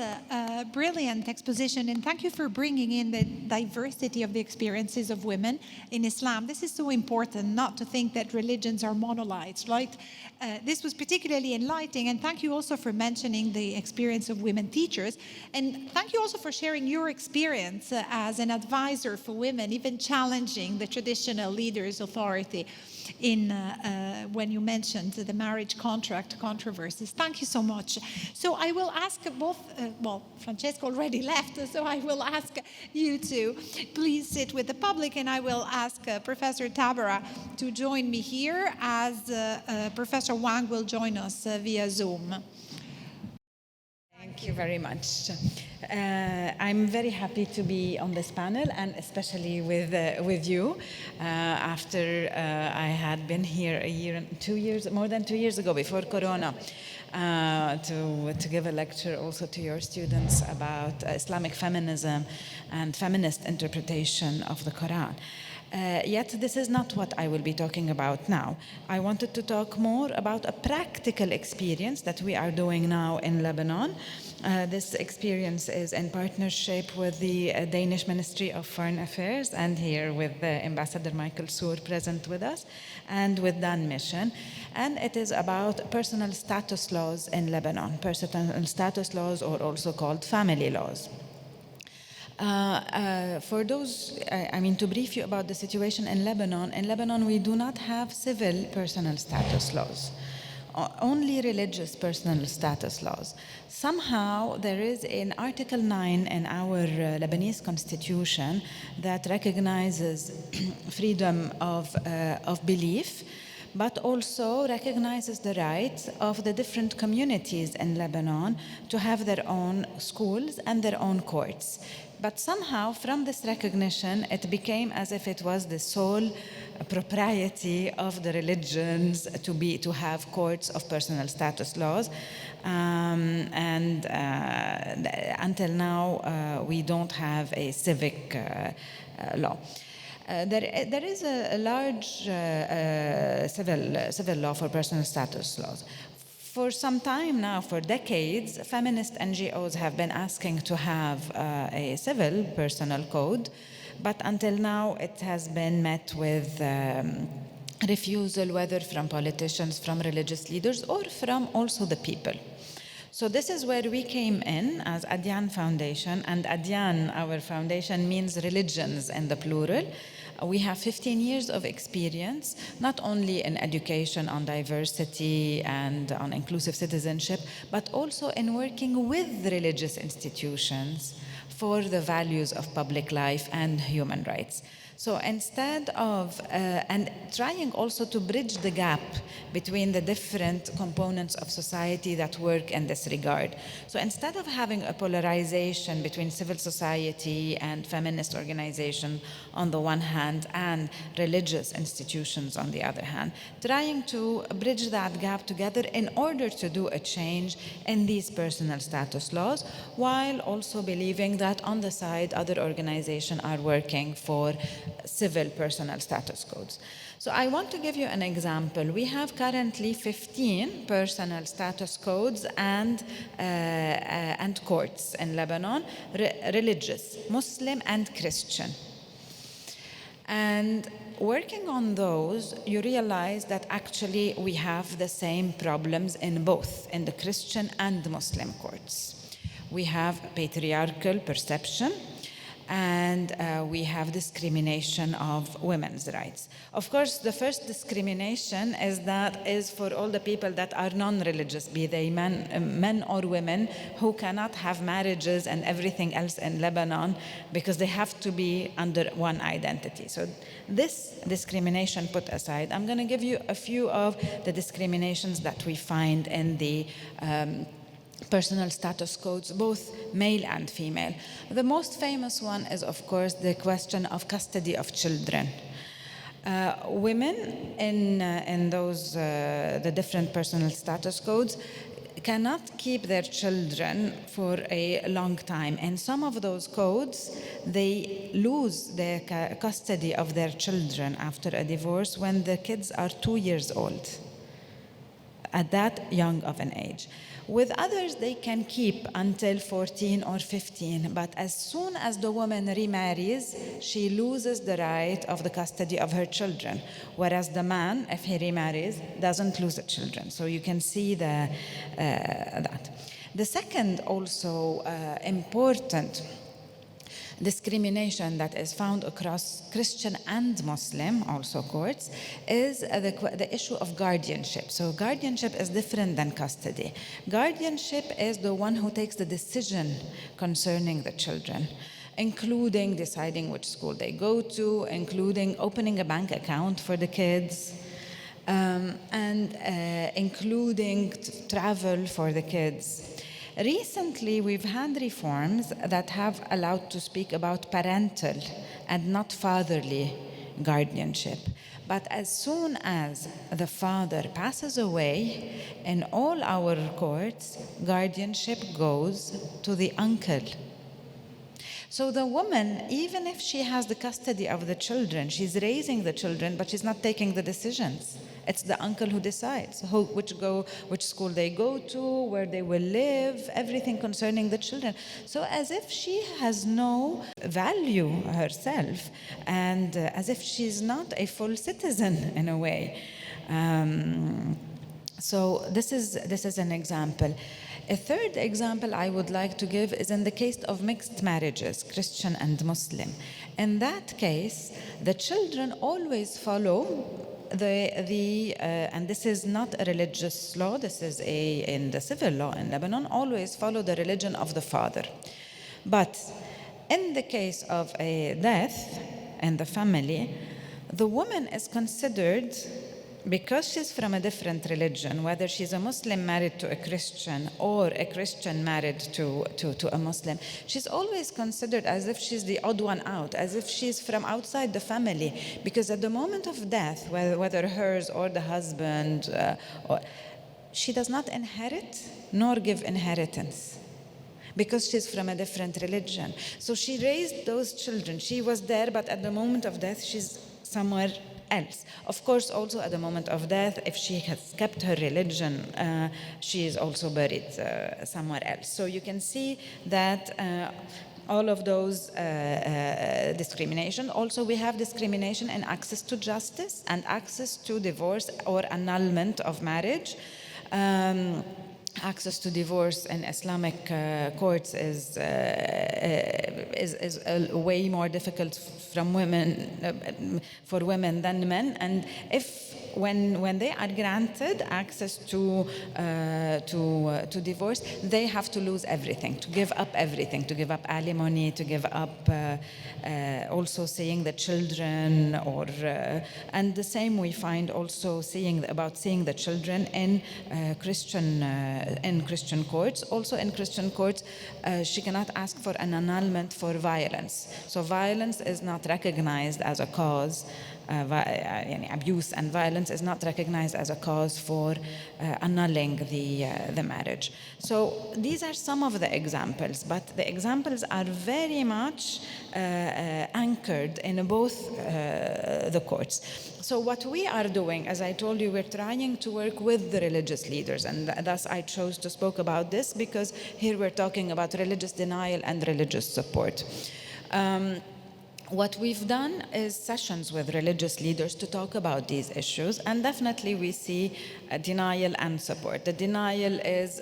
brilliant exposition, and thank you for bringing in the diversity of the experiences of women in Islam. This is so important, not to think that religions are monoliths, right? This was particularly enlightening, and thank you also for mentioning the experience of women teachers. And thank you also for sharing your experience as an advisor for women, even challenging the traditional leader's authority in when you mentioned the marriage contract controversies. Thank you so much. So I will ask both, well, Francesco already left, so I will ask you to please sit with the public, and I will ask Professor Tabbara to join me here as Professor Wang will join us via Zoom. Thank you very much. I'm very happy to be on this panel, and especially with you. After I had been here more than 2 years ago, before Corona, to give a lecture also to your students about Islamic feminism and feminist interpretation of the Quran. Yet this is not what I will be talking about now. I wanted to talk more about a practical experience that we are doing now in Lebanon. This experience is in partnership with the Danish Ministry of Foreign Affairs, and here with Ambassador Michael Soor present with us, and with Dan Mission. And it is about personal status laws in Lebanon, personal status laws, or also called family laws. For those, to brief you about the situation in Lebanon we do not have civil personal status laws, only religious personal status laws. Somehow there is an Article 9 in our Lebanese constitution that recognizes freedom of belief, but also recognizes the right of the different communities in Lebanon to have their own schools and their own courts. But somehow, from this recognition, it became as if it was the sole propriety of the religions to have courts of personal status laws. Until now, we don't have a civic law. There is a large civil law for personal status laws. For some time now, for decades, feminist NGOs have been asking to have a civil personal code, but until now it has been met with refusal, whether from politicians, from religious leaders, or from also the people. So this is where we came in as Adyan Foundation, and Adyan, our foundation, means religions in the plural. We have 15 years of experience, not only in education on diversity and on inclusive citizenship, but also in working with religious institutions for the values of public life and human rights. So instead of, and trying also to bridge the gap between the different components of society that work in this regard. So instead of having a polarization between civil society and feminist organizations on the one hand and religious institutions on the other hand, trying to bridge that gap together in order to do a change in these personal status laws, while also believing that on the side other organizations are working for civil personal status codes. So I want to give you an example. We have currently 15 personal status codes and courts in Lebanon, religious, Muslim and Christian. And working on those, you realize that actually we have the same problems in both, in the Christian and Muslim courts. We have patriarchal perception, and we have discrimination of women's rights. Of course, the first discrimination is for all the people that are non-religious, be they men or women, who cannot have marriages and everything else in Lebanon because they have to be under one identity. So this discrimination put aside, I'm going to give you a few of the discriminations that we find in the personal status codes, both male and female. The most famous one is, of course, the question of custody of children. Women in those the different personal status codes cannot keep their children for a long time. In some of those codes, they lose their custody of their children after a divorce when the kids are 2 years old, at that young of an age. With others, they can keep until 14 or 15, but as soon as the woman remarries, she loses the right of the custody of her children, whereas the man, if he remarries, doesn't lose the children. So you can see that. The second also important discrimination that is found across Christian and Muslim also courts is the issue of guardianship. So guardianship is different than custody. Guardianship is the one who takes the decision concerning the children, including deciding which school they go to, including opening a bank account for the kids, and including travel for the kids. Recently, we've had reforms that have allowed to speak about parental and not fatherly guardianship. But as soon as the father passes away, in all our courts, guardianship goes to the uncle. So the woman, even if she has the custody of the children, she's raising the children, but she's not taking the decisions. It's the uncle who decides which school they go to, where they will live, everything concerning the children. So as if she has no value herself, and as if she's not a full citizen in a way. So this is an example. A third example I would like to give is in the case of mixed marriages, Christian and Muslim. In that case, the children always follow and this is not a religious law, this is in the civil law in Lebanon, always follow the religion of the father. But in the case of a death in the family, the woman is considered, because she's from a different religion, whether she's a Muslim married to a Christian or a Christian married to a Muslim, she's always considered as if she's the odd one out, as if she's from outside the family, because at the moment of death, whether hers or the husband, she does not inherit nor give inheritance, because she's from a different religion. So she raised those children. She was there, but at the moment of death, she's somewhere else. Of course, also at the moment of death, if she has kept her religion, she is also buried somewhere else. So you can see that all of those discrimination. Also, we have discrimination in access to justice and access to divorce or annulment of marriage. Access to divorce in Islamic courts is way more difficult for women than men, and when they are granted access to divorce, they have to lose everything, to give up everything, to give up alimony, to give up also seeing the children, and the same we find also seeing the children in Christian courts. Also in Christian courts, she cannot ask for an annulment for violence. So violence is not recognized as a cause. Abuse and violence is not recognized as a cause for annulling the marriage. So these are some of the examples, but the examples are very much anchored in both the courts. So what we are doing, as I told you, we're trying to work with the religious leaders, and thus I chose to speak about this, because here we're talking about religious denial and religious support. What we've done is sessions with religious leaders to talk about these issues, and definitely we see denial and support. The denial is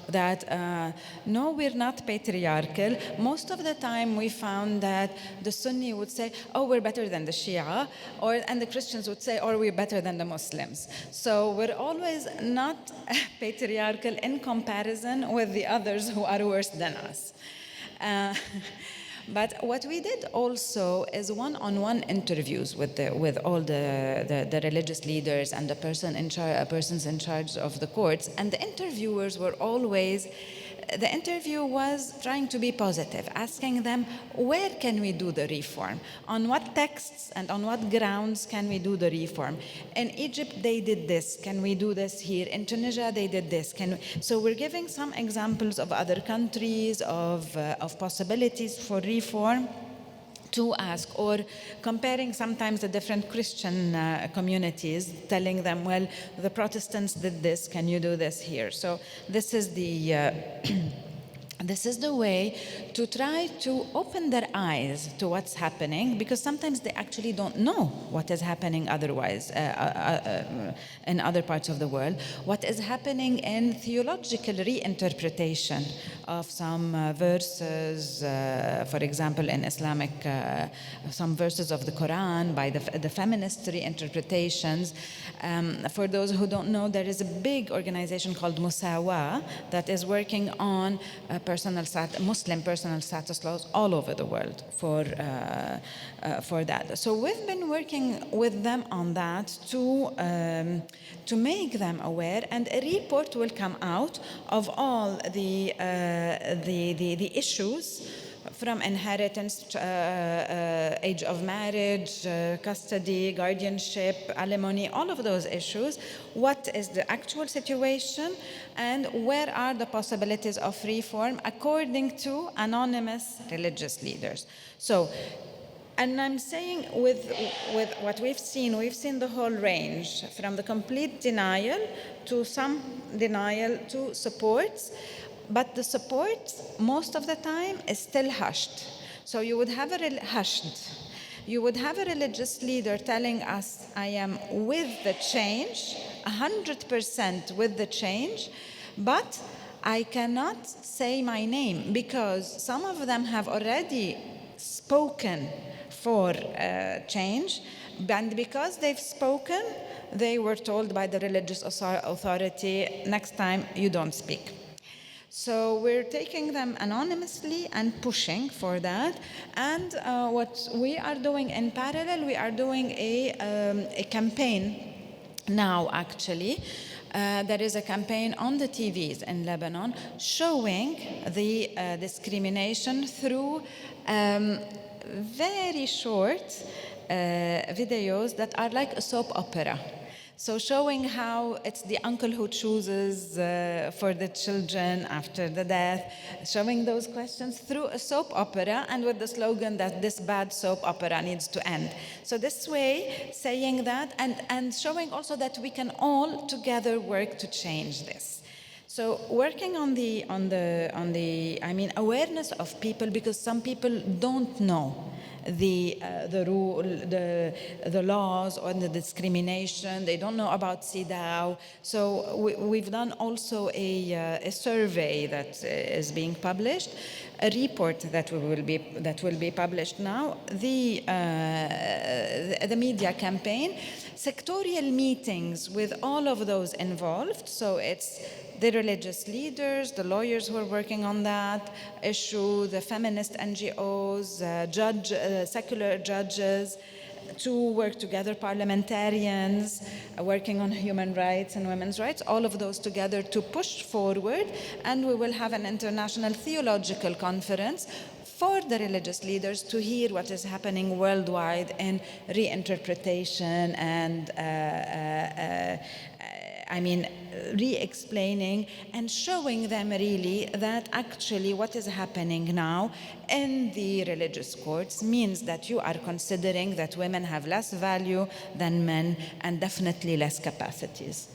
that, no, we're not patriarchal. Most of the time we found that the Sunni would say, oh, we're better than the Shia, and the Christians would say, oh, we're better than the Muslims. So we're always not patriarchal in comparison with the others who are worse than us. But what we did also is one-on-one interviews with all the religious leaders and the persons in charge of the courts. And the interviewers were always, the interview was trying to be positive, asking them, where can we do the reform? On what texts and on what grounds can we do the reform? In Egypt, they did this. Can we do this here? In Tunisia, they did this. So we're giving some examples of other countries, of possibilities for reform, to ask, or comparing sometimes the different Christian communities, telling them, well, the Protestants did this, can you do this here? So this is the this is the way to try to open their eyes to what's happening, because sometimes they actually don't know what is happening otherwise in other parts of the world, what is happening in theological reinterpretation of some verses, for example, in Islamic, some verses of the Quran by the feminist reinterpretations. For those who don't know, there is a big organization called Musawa that is working on Muslim personal status laws all over the world for that. So we've been working with them on that to make them aware, and a report will come out of all the issues from inheritance, age of marriage, custody, guardianship, alimony, all of those issues. What is the actual situation, and where are the possibilities of reform according to anonymous religious leaders? So, and I'm saying with what we've seen the whole range, from the complete denial to some denial to supports. But the support, most of the time, is still hushed. So you would have You would have a religious leader telling us, I am with the change, 100% with the change, but I cannot say my name, because some of them have already spoken for change, and because they've spoken, they were told by the religious authority, next time you don't speak. So we're taking them anonymously and pushing for that. And what we are doing in parallel, we are doing a campaign now, actually. There is a campaign on the TVs in Lebanon showing the discrimination through very short videos that are like a soap opera. So showing how it's the uncle who chooses for the children after the death, showing those questions through a soap opera, and with the slogan that this bad soap opera needs to end. So this way, saying that, and showing also that we can all together work to change this. So working on the awareness of people, because some people don't know the rule, the laws on the discrimination. They don't know about CEDAW. So we've done also a survey that is being published, a report that will be published now, the media campaign, sectorial meetings with all of those involved. So it's the religious leaders, the lawyers who are working on that issue, the feminist NGOs, secular judges, to work together, parliamentarians working on human rights and women's rights, all of those together to push forward. And we will have an international theological conference for the religious leaders to hear what is happening worldwide in reinterpretation and re-explaining and showing them really that actually what is happening now in the religious courts means that you are considering that women have less value than men and definitely less capacities.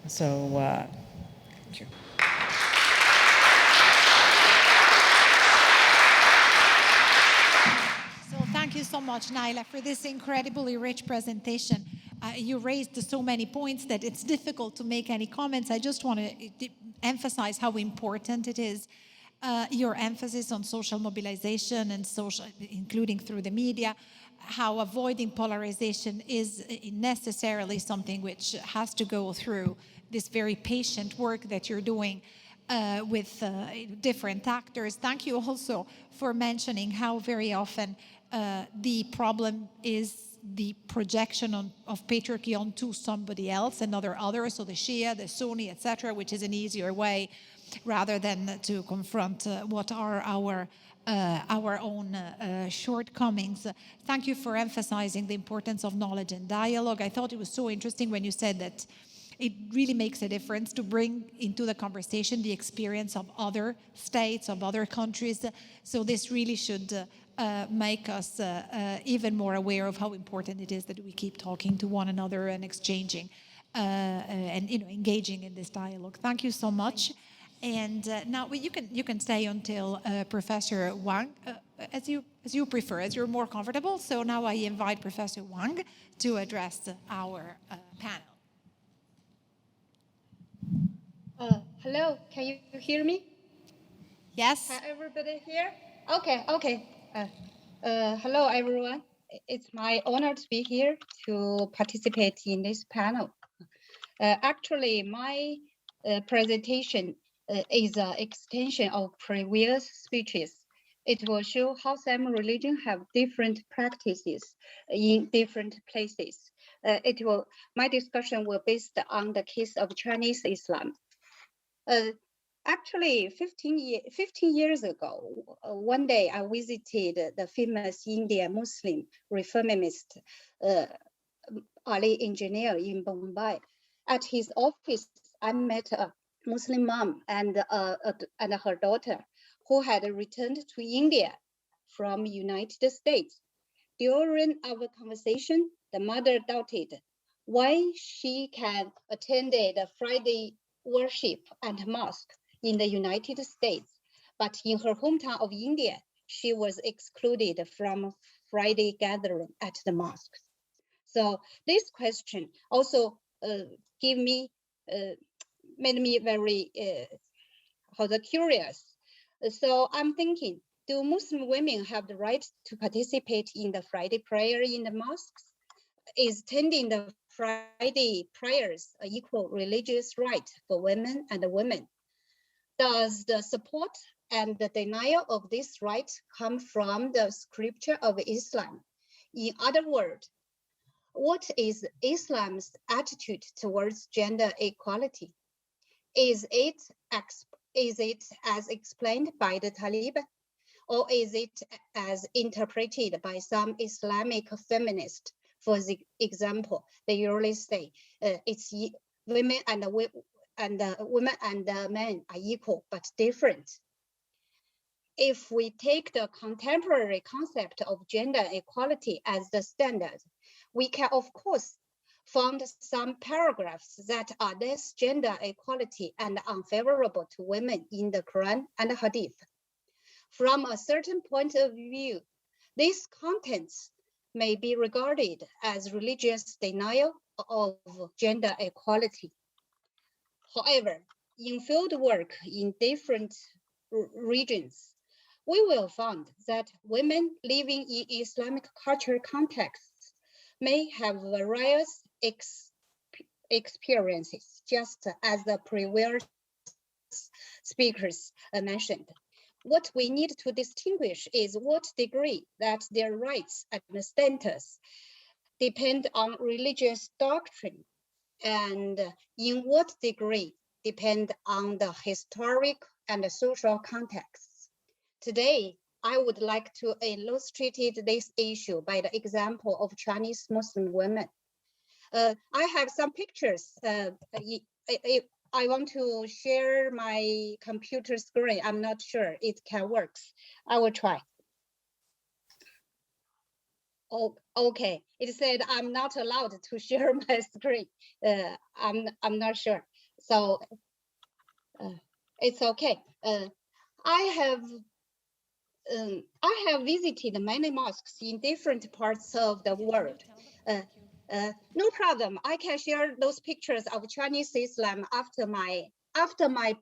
So, thank you. Thank you so much, Nayla, for this incredibly rich presentation. You raised so many points that it's difficult to make any comments. I just want to emphasize how important it is, your emphasis on social mobilization and social, including through the media, how avoiding polarization is necessarily something which has to go through this very patient work that you're doing with different actors. Thank you also for mentioning how very often the problem is the projection of patriarchy onto somebody else, another other, so the Shia, the Sunni, etc., which is an easier way rather than to confront what are our own shortcomings. Thank you for emphasizing the importance of knowledge and dialogue. I thought it was so interesting when you said that It really makes a difference to bring into the conversation the experience of other states, of other countries. So this really should make us even more aware of how important it is that we keep talking to one another and exchanging and engaging in this dialogue. Thank you so much. And now you can stay until Professor Wang, as you prefer, as you're more comfortable. So now I invite Professor Wang to address our panel. Hello, can you hear me? Yes. Can everybody hear? Okay. Hello, everyone. It's my honor to be here to participate in this panel. Actually, my presentation is an extension of previous speeches. It will show how some religions have different practices in different places. My discussion will be based on the case of Chinese Islam. Actually, 15 years ago, one day I visited the famous Indian Muslim reformist Ali Engineer in Mumbai. At his office, I met a Muslim mom and her daughter who had returned to India from United States. During our conversation, the mother doubted why she can attend the Friday worship and mosque in the United States, but in her hometown of India, she was excluded from Friday gathering at the mosque. So this question also made me very curious. So I'm thinking, do Muslim women have the right to participate in the Friday prayer in the mosques? Is attending the Friday prayers an equal religious right for women and women? Does the support and the denial of this right come from the scripture of Islam? In other words, what is Islam's attitude towards gender equality? Is it as explained by the Taliban, or is it as interpreted by some Islamic feminists? For example, they usually say it's women and men are equal but different. If we take the contemporary concept of gender equality as the standard, we can of course find some paragraphs that are less gender equality and unfavorable to women in the Quran and Hadith. From a certain point of view, these contents may be regarded as religious denial of gender equality. However, in field work in different regions, we will find that women living in Islamic culture contexts may have various experiences, just as the previous speakers mentioned. What we need to distinguish is what degree that their rights and status depend on religious doctrine, and in what degree depend on the historic and social contexts. Today, I would like to illustrate this issue by the example of Chinese Muslim women. I have some pictures. I want to share my computer screen. I'm not sure it can work. I will try. Oh, okay. It said I'm not allowed to share my screen. I'm not sure. So it's okay. I have visited many mosques in different parts of the world. No problem. I can share those pictures of Chinese Islam after my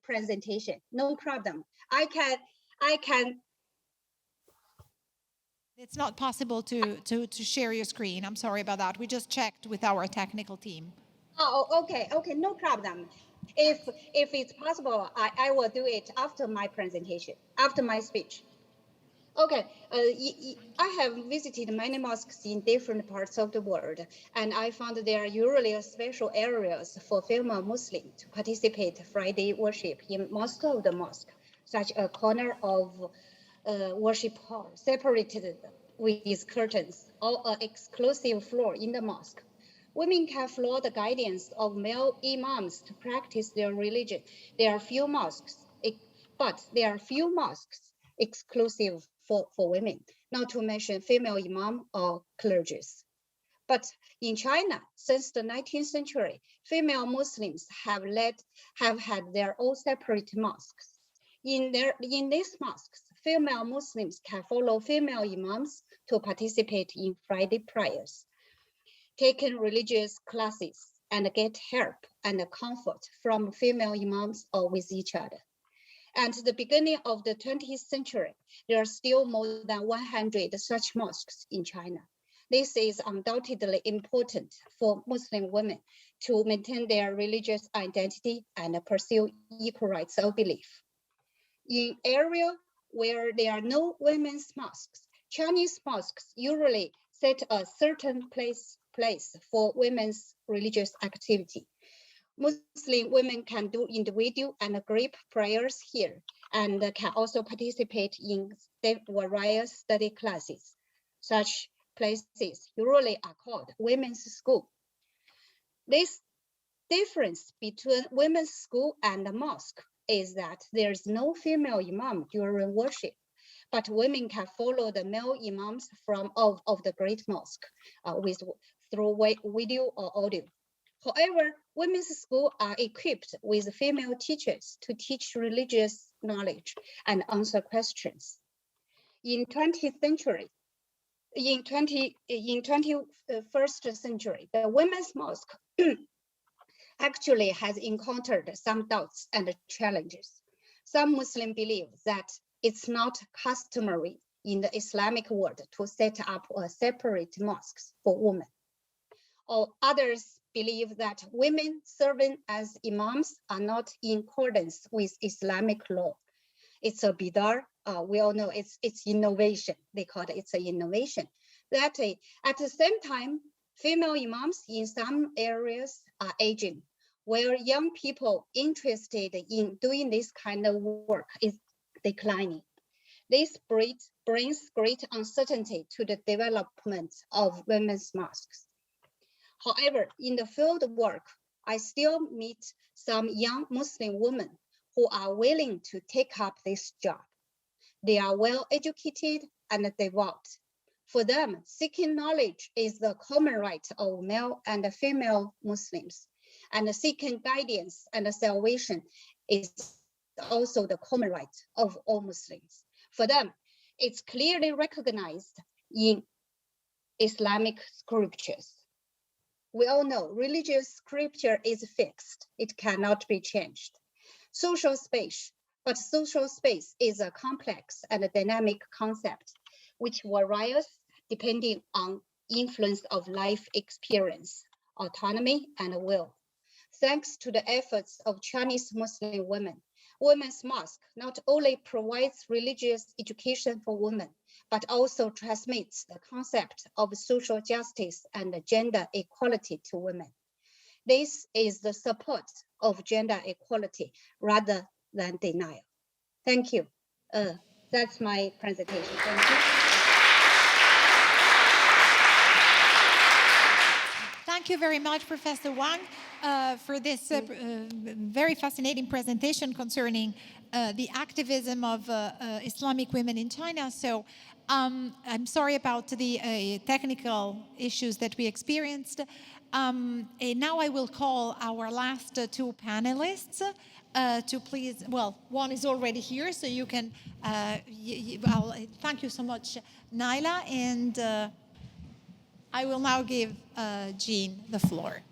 presentation. No problem. I can. It's not possible to share your screen. I'm sorry about that. We just checked with our technical team. Oh, okay, no problem. If it's possible, I will do it after my presentation, after my speech. Okay, I have visited many mosques in different parts of the world, and I found there are usually special areas for female Muslims to participate Friday worship in most of the mosque, such a corner of worship hall separated with curtains, or an exclusive floor in the mosque. Women can follow the guidance of male imams to practice their religion. There are few mosques, but there are few mosques exclusive for women, not to mention female imam or clergies. But in China, since the 19th century, female Muslims have had their own separate mosques. In these mosques, female Muslims can follow female imams to participate in Friday prayers, taken religious classes, and get help and comfort from female imams or with each other. At the beginning of the 20th century, there are still more than 100 such mosques in China. This is undoubtedly important for Muslim women to maintain their religious identity and pursue equal rights of belief. In areas where there are no women's mosques, Chinese mosques usually set a certain place for women's religious activity. Muslim women can do individual and group prayers here and can also participate in various study classes. Such places usually are called women's school. This difference between women's school and the mosque is that there is no female imam during worship, but women can follow the male imams of the great mosque through video or audio. However, women's schools are equipped with female teachers to teach religious knowledge and answer questions. In 21st century, the women's mosque actually has encountered some doubts and challenges. Some Muslims believe that it's not customary in the Islamic world to set up a separate mosque for women. Or others believe that women serving as imams are not in accordance with Islamic law. It's a bid'ah. We all know it's innovation. They call it's an innovation. That at the same time, female imams in some areas are aging, where young people interested in doing this kind of work is declining. This brings great uncertainty to the development of women's mosques. However, in the field work, I still meet some young Muslim women who are willing to take up this job. They are well educated and devout. For them, seeking knowledge is the common right of male and female Muslims, and seeking guidance and salvation is also the common right of all Muslims. For them, it's clearly recognized in Islamic scriptures. We all know religious scripture is fixed. It cannot be changed. Social space is a complex and a dynamic concept which varies depending on influence of life experience, autonomy, and will. Thanks to the efforts of Chinese Muslim women, Women's Mosque not only provides religious education for women, but also transmits the concept of social justice and gender equality to women. This is the support of gender equality rather than denial. Thank you. That's my presentation. Thank you. Thank you very much, Professor Wang, for this very fascinating presentation concerning the activism of Islamic women in China. So I'm sorry about the technical issues that we experienced. And now I will call our last two panelists to please, well, one is already here, so you can, thank you so much, Nayla, and I will now give Jean the floor.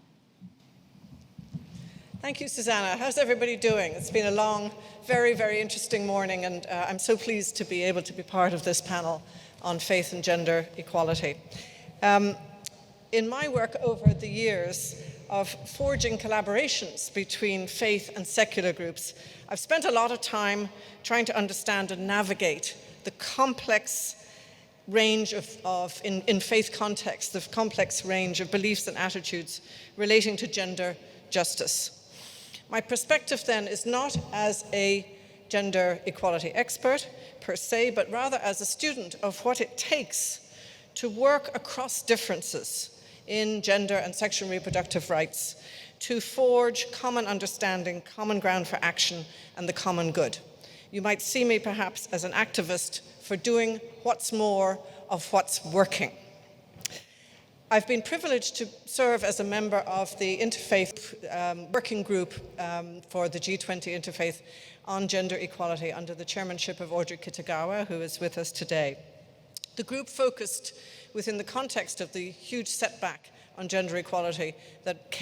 Thank you, Susana. How's everybody doing? It's been a long, very, very interesting morning, and I'm so pleased to be able to be part of this panel on faith and gender equality. In my work over the years of forging collaborations between faith and secular groups, I've spent a lot of time trying to understand and navigate the complex range in faith context, the complex range of beliefs and attitudes relating to gender justice. My perspective then is not as a gender equality expert per se, but rather as a student of what it takes to work across differences in gender and sexual and reproductive rights to forge common understanding, common ground for action, and the common good. You might see me perhaps as an activist for doing what's more of what's working. I've been privileged to serve as a member of the Interfaith Working Group for the G20 Interfaith on Gender Equality under the chairmanship of Audrey Kitagawa, who is with us today. The group focused within the context of the huge setback on gender equality that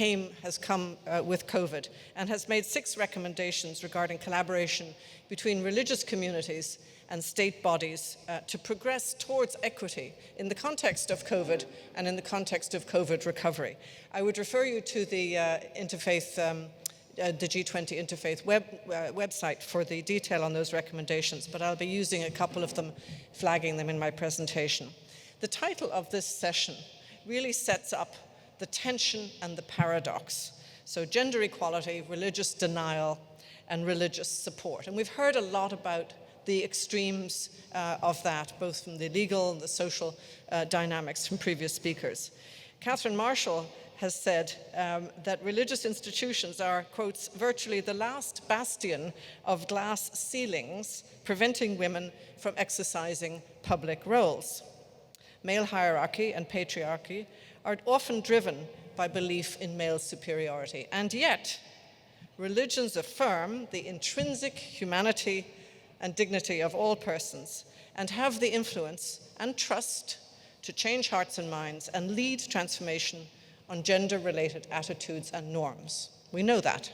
has come with COVID, and has made 6 recommendations regarding collaboration between religious communities and state bodies to progress towards equity in the context of COVID and in the context of COVID recovery. I would refer you to the the G20 Interfaith website for the detail on those recommendations, but I'll be using a couple of them, flagging them in my presentation. The title of this session really sets up the tension and the paradox. So gender equality, religious denial, and religious support. And we've heard a lot about the extremes of that, both from the legal and the social dynamics from previous speakers. Catherine Marshall has said that religious institutions are, quotes, virtually the last bastion of glass ceilings preventing women from exercising public roles. Male hierarchy and patriarchy are often driven by belief in male superiority, and yet religions affirm the intrinsic humanity and dignity of all persons and have the influence and trust to change hearts and minds and lead transformation on gender-related attitudes and norms. We know that.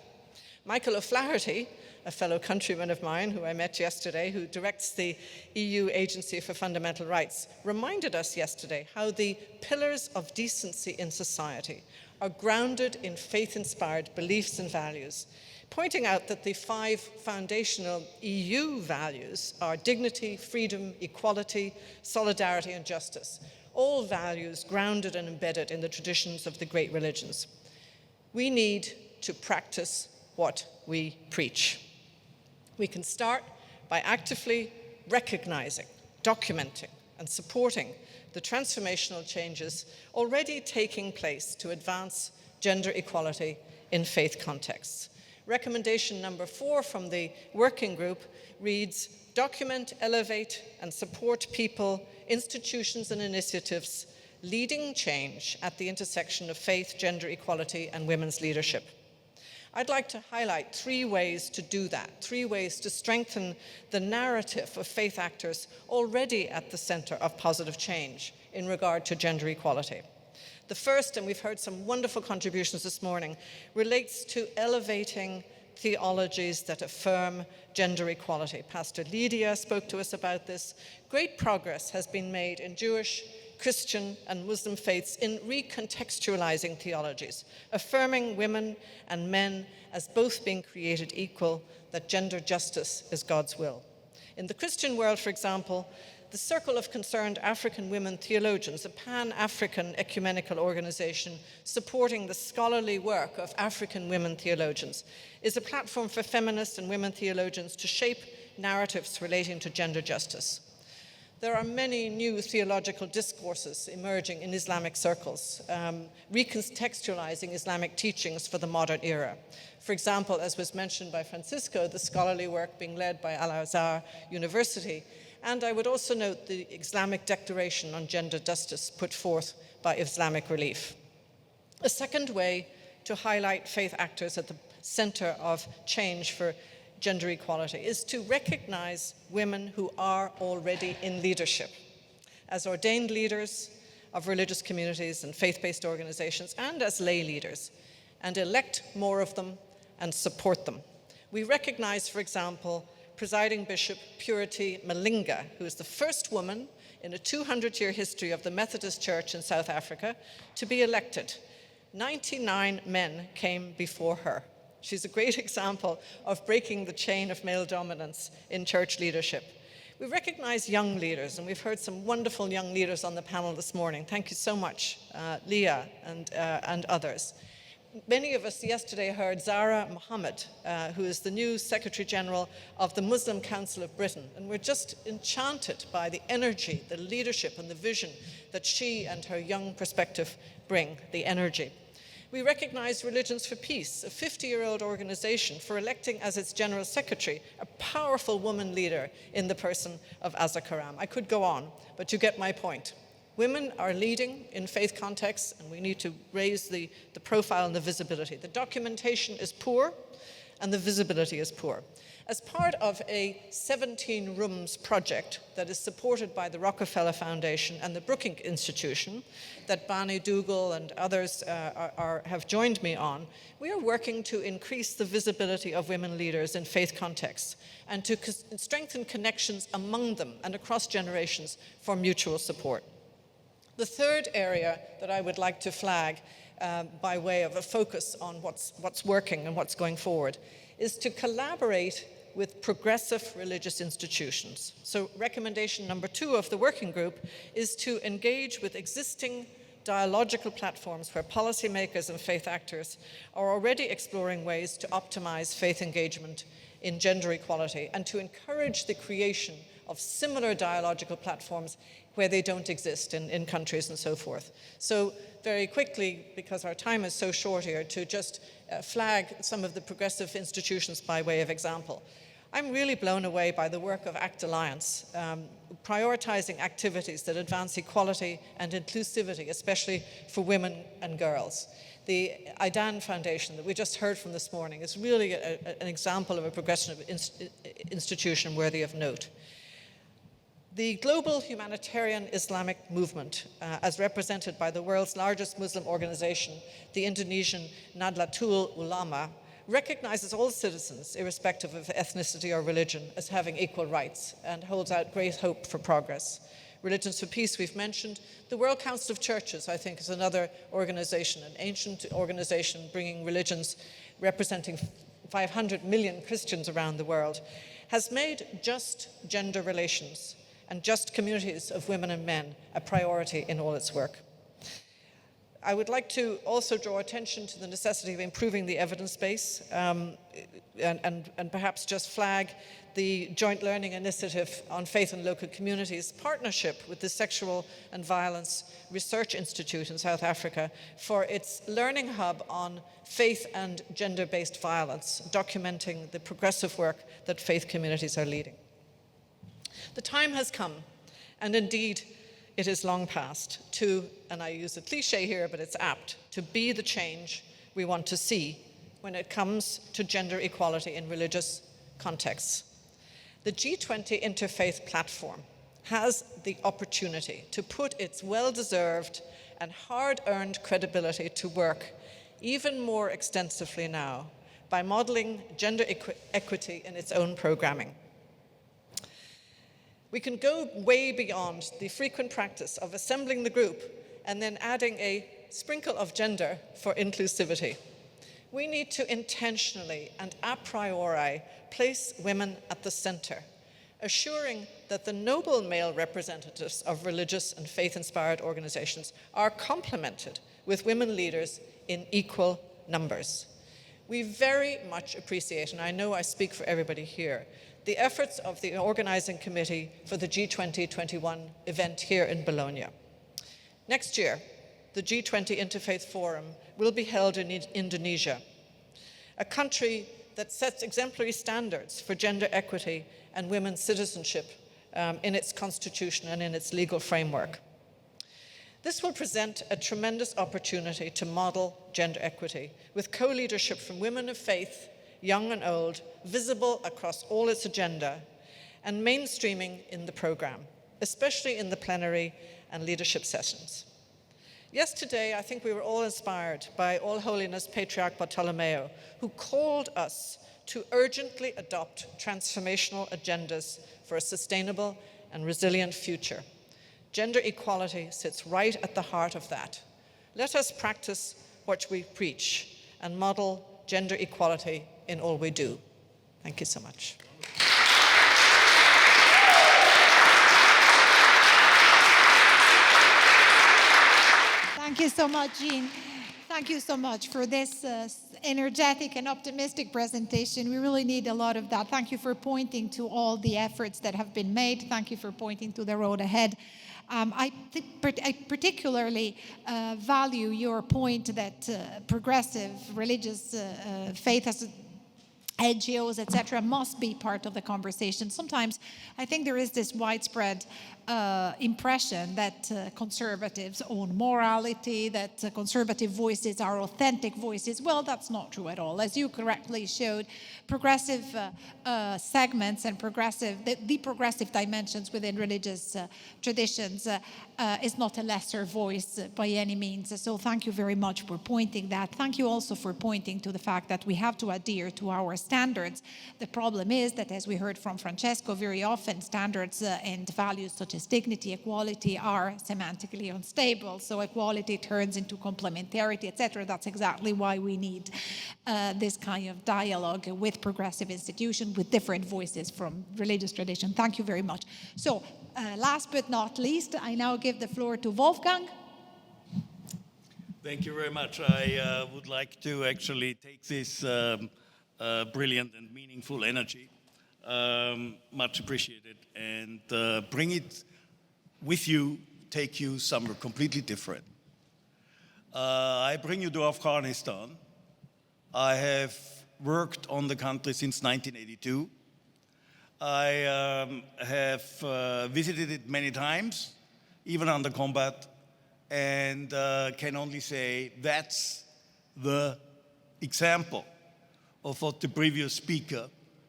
Michael O'Flaherty, a fellow countryman of mine who I met yesterday, who directs the EU Agency for Fundamental Rights, reminded us yesterday how the pillars of decency in society are grounded in faith-inspired beliefs and values, pointing out that the 5 foundational EU values are dignity, freedom, equality, solidarity, and justice, all values grounded and embedded in the traditions of the great religions. We need to practice what we preach. We can start by actively recognizing, documenting, and supporting the transformational changes already taking place to advance gender equality in faith contexts. Recommendation number 4 from the working group reads, document, elevate, and support people, institutions, and initiatives leading change at the intersection of faith, gender equality, and women's leadership. I'd like to highlight 3 ways to do that, 3 ways to strengthen the narrative of faith actors already at the center of positive change in regard to gender equality. The first, and we've heard some wonderful contributions this morning, relates to elevating theologies that affirm gender equality. Pastor Lidia spoke to us about this. Great progress has been made in Jewish, Christian, and Muslim faiths in recontextualizing theologies, affirming women and men as both being created equal, that gender justice is God's will. In the Christian world, for example, the Circle of Concerned African Women Theologians, a pan-African ecumenical organization supporting the scholarly work of African women theologians, is a platform for feminist and women theologians to shape narratives relating to gender justice. There are many new theological discourses emerging in Islamic circles, recontextualizing Islamic teachings for the modern era. For example, as was mentioned by Francesco, the scholarly work being led by Al-Azhar University. And I would also note the Islamic Declaration on Gender Justice put forth by Islamic Relief. A second way to highlight faith actors at the center of change for gender equality is to recognize women who are already in leadership as ordained leaders of religious communities and faith-based organizations and as lay leaders, and elect more of them and support them. We recognize, for example, Presiding Bishop Purity Malinga, who is the first woman in a 200-year history of the Methodist Church in South Africa to be elected. 99 men came before her. She's a great example of breaking the chain of male dominance in church leadership. We recognize young leaders, and we've heard some wonderful young leaders on the panel this morning. Thank you so much, Leah and others. Many of us yesterday heard Zara Mohammed, who is the new Secretary General of the Muslim Council of Britain. And we're just enchanted by the energy, the leadership, and the vision that she and her young perspective bring, the energy. We recognize Religions for Peace, a 50-year-old organization, for electing as its General Secretary a powerful woman leader in the person of Asa Karam. I could go on, but you get my point. Women are leading in faith contexts, and we need to raise the profile and the visibility. The documentation is poor, and the visibility is poor. As part of a 17 rooms project that is supported by the Rockefeller Foundation and the Brookings Institution, that Bani Dugal and others have joined me on, we are working to increase the visibility of women leaders in faith contexts and to strengthen connections among them and across generations for mutual support. The third area that I would like to flag by way of a focus on what's working and what's going forward is to collaborate with progressive religious institutions. So recommendation number 2 of the working group is to engage with existing dialogical platforms where policymakers and faith actors are already exploring ways to optimize faith engagement in gender equality and to encourage the creation of similar dialogical platforms where they don't exist in countries and so forth. So very quickly, because our time is so short here, to just flag some of the progressive institutions by way of example. I'm really blown away by the work of ACT Alliance, prioritizing activities that advance equality and inclusivity, especially for women and girls. The IDAN Foundation that we just heard from this morning is really an example of a progressive institution worthy of note. The global humanitarian Islamic movement, as represented by the world's largest Muslim organization, the Indonesian Nahdlatul Ulama, recognizes all citizens, irrespective of ethnicity or religion, as having equal rights and holds out great hope for progress. Religions for Peace, we've mentioned. The World Council of Churches, I think, is another organization, an ancient organization bringing religions representing 500 million Christians around the world, has made just gender relations and just communities of women and men a priority in all its work. I would like to also draw attention to the necessity of improving the evidence base and perhaps just flag the Joint Learning Initiative on Faith and Local Communities partnership with the Sexual and Violence Research Institute in South Africa for its learning hub on faith and gender-based violence, documenting the progressive work that faith communities are leading. The time has come, and indeed, it is long past to, and I use a cliche here, but it's apt, to be the change we want to see when it comes to gender equality in religious contexts. The G20 Interfaith Platform has the opportunity to put its well-deserved and hard-earned credibility to work even more extensively now by modeling gender equity in its own programming. We can go way beyond the frequent practice of assembling the group and then adding a sprinkle of gender for inclusivity. We need to intentionally and a priori place women at the center, assuring that the noble male representatives of religious and faith-inspired organizations are complemented with women leaders in equal numbers. We very much appreciate, and I know I speak for everybody here, the efforts of the organizing committee for the G2021 event here in Bologna. Next year, the G20 Interfaith Forum will be held in Indonesia, a country that sets exemplary standards for gender equity and women's citizenship in its constitution and in its legal framework. This will present a tremendous opportunity to model gender equity with co-leadership from women of faith, young and old, visible across all its agenda, and mainstreaming in the program, especially in the plenary and leadership sessions. Yesterday, I think we were all inspired by All Holiness Patriarch Bartolomeo, who called us to urgently adopt transformational agendas for a sustainable and resilient future. Gender equality sits right at the heart of that. Let us practice what we preach and model gender equality in all we do. Thank you so much. Thank you so much, Jean. Thank you so much for this energetic and optimistic presentation. We really need a lot of that. Thank you for pointing to all the efforts that have been made. Thank you for pointing to the road ahead. I particularly value your point that progressive religious faith has NGOs, etc., must be part of the conversation. Sometimes I think there is this widespread impression that conservatives own morality, that conservative voices are authentic voices. Well, that's not true at all. As you correctly showed, progressive segments and the progressive dimensions within religious traditions is not a lesser voice by any means. So thank you very much for pointing that. Thank you also for pointing to the fact that we have to adhere to our standards. The problem is that, as we heard from Francesco, very often standards and values such as dignity, equality are semantically unstable. So equality turns into complementarity, etc. That's exactly why we need this kind of dialogue with progressive institutions, with different voices from religious tradition. Thank you very much. So last but not least, I now give the floor to Wolfgang. Thank you very much. I would like to actually take this brilliant and meaningful energy, much appreciated, and bring it with you, take you somewhere completely different. I bring you to Afghanistan. I have worked on the country since 1982. I have visited it many times, even under combat, and can only say that's the example of what the previous speaker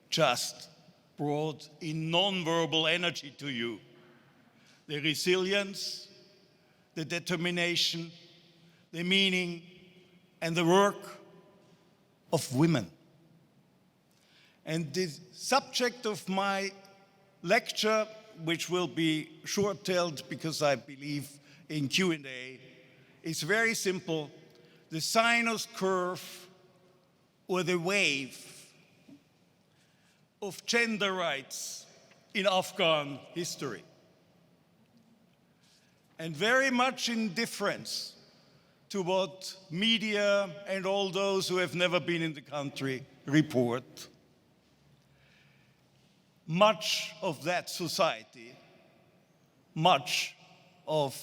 just brought in non-verbal energy to you. The resilience, the determination, the meaning, and the work of women. And the subject of my lecture, which will be short-tailed because I believe in Q&A, is very simple: the sinus curve or the wave of gender rights in Afghan history. And very much in difference to what media and all those who have never been in the country report. Much of that society, much of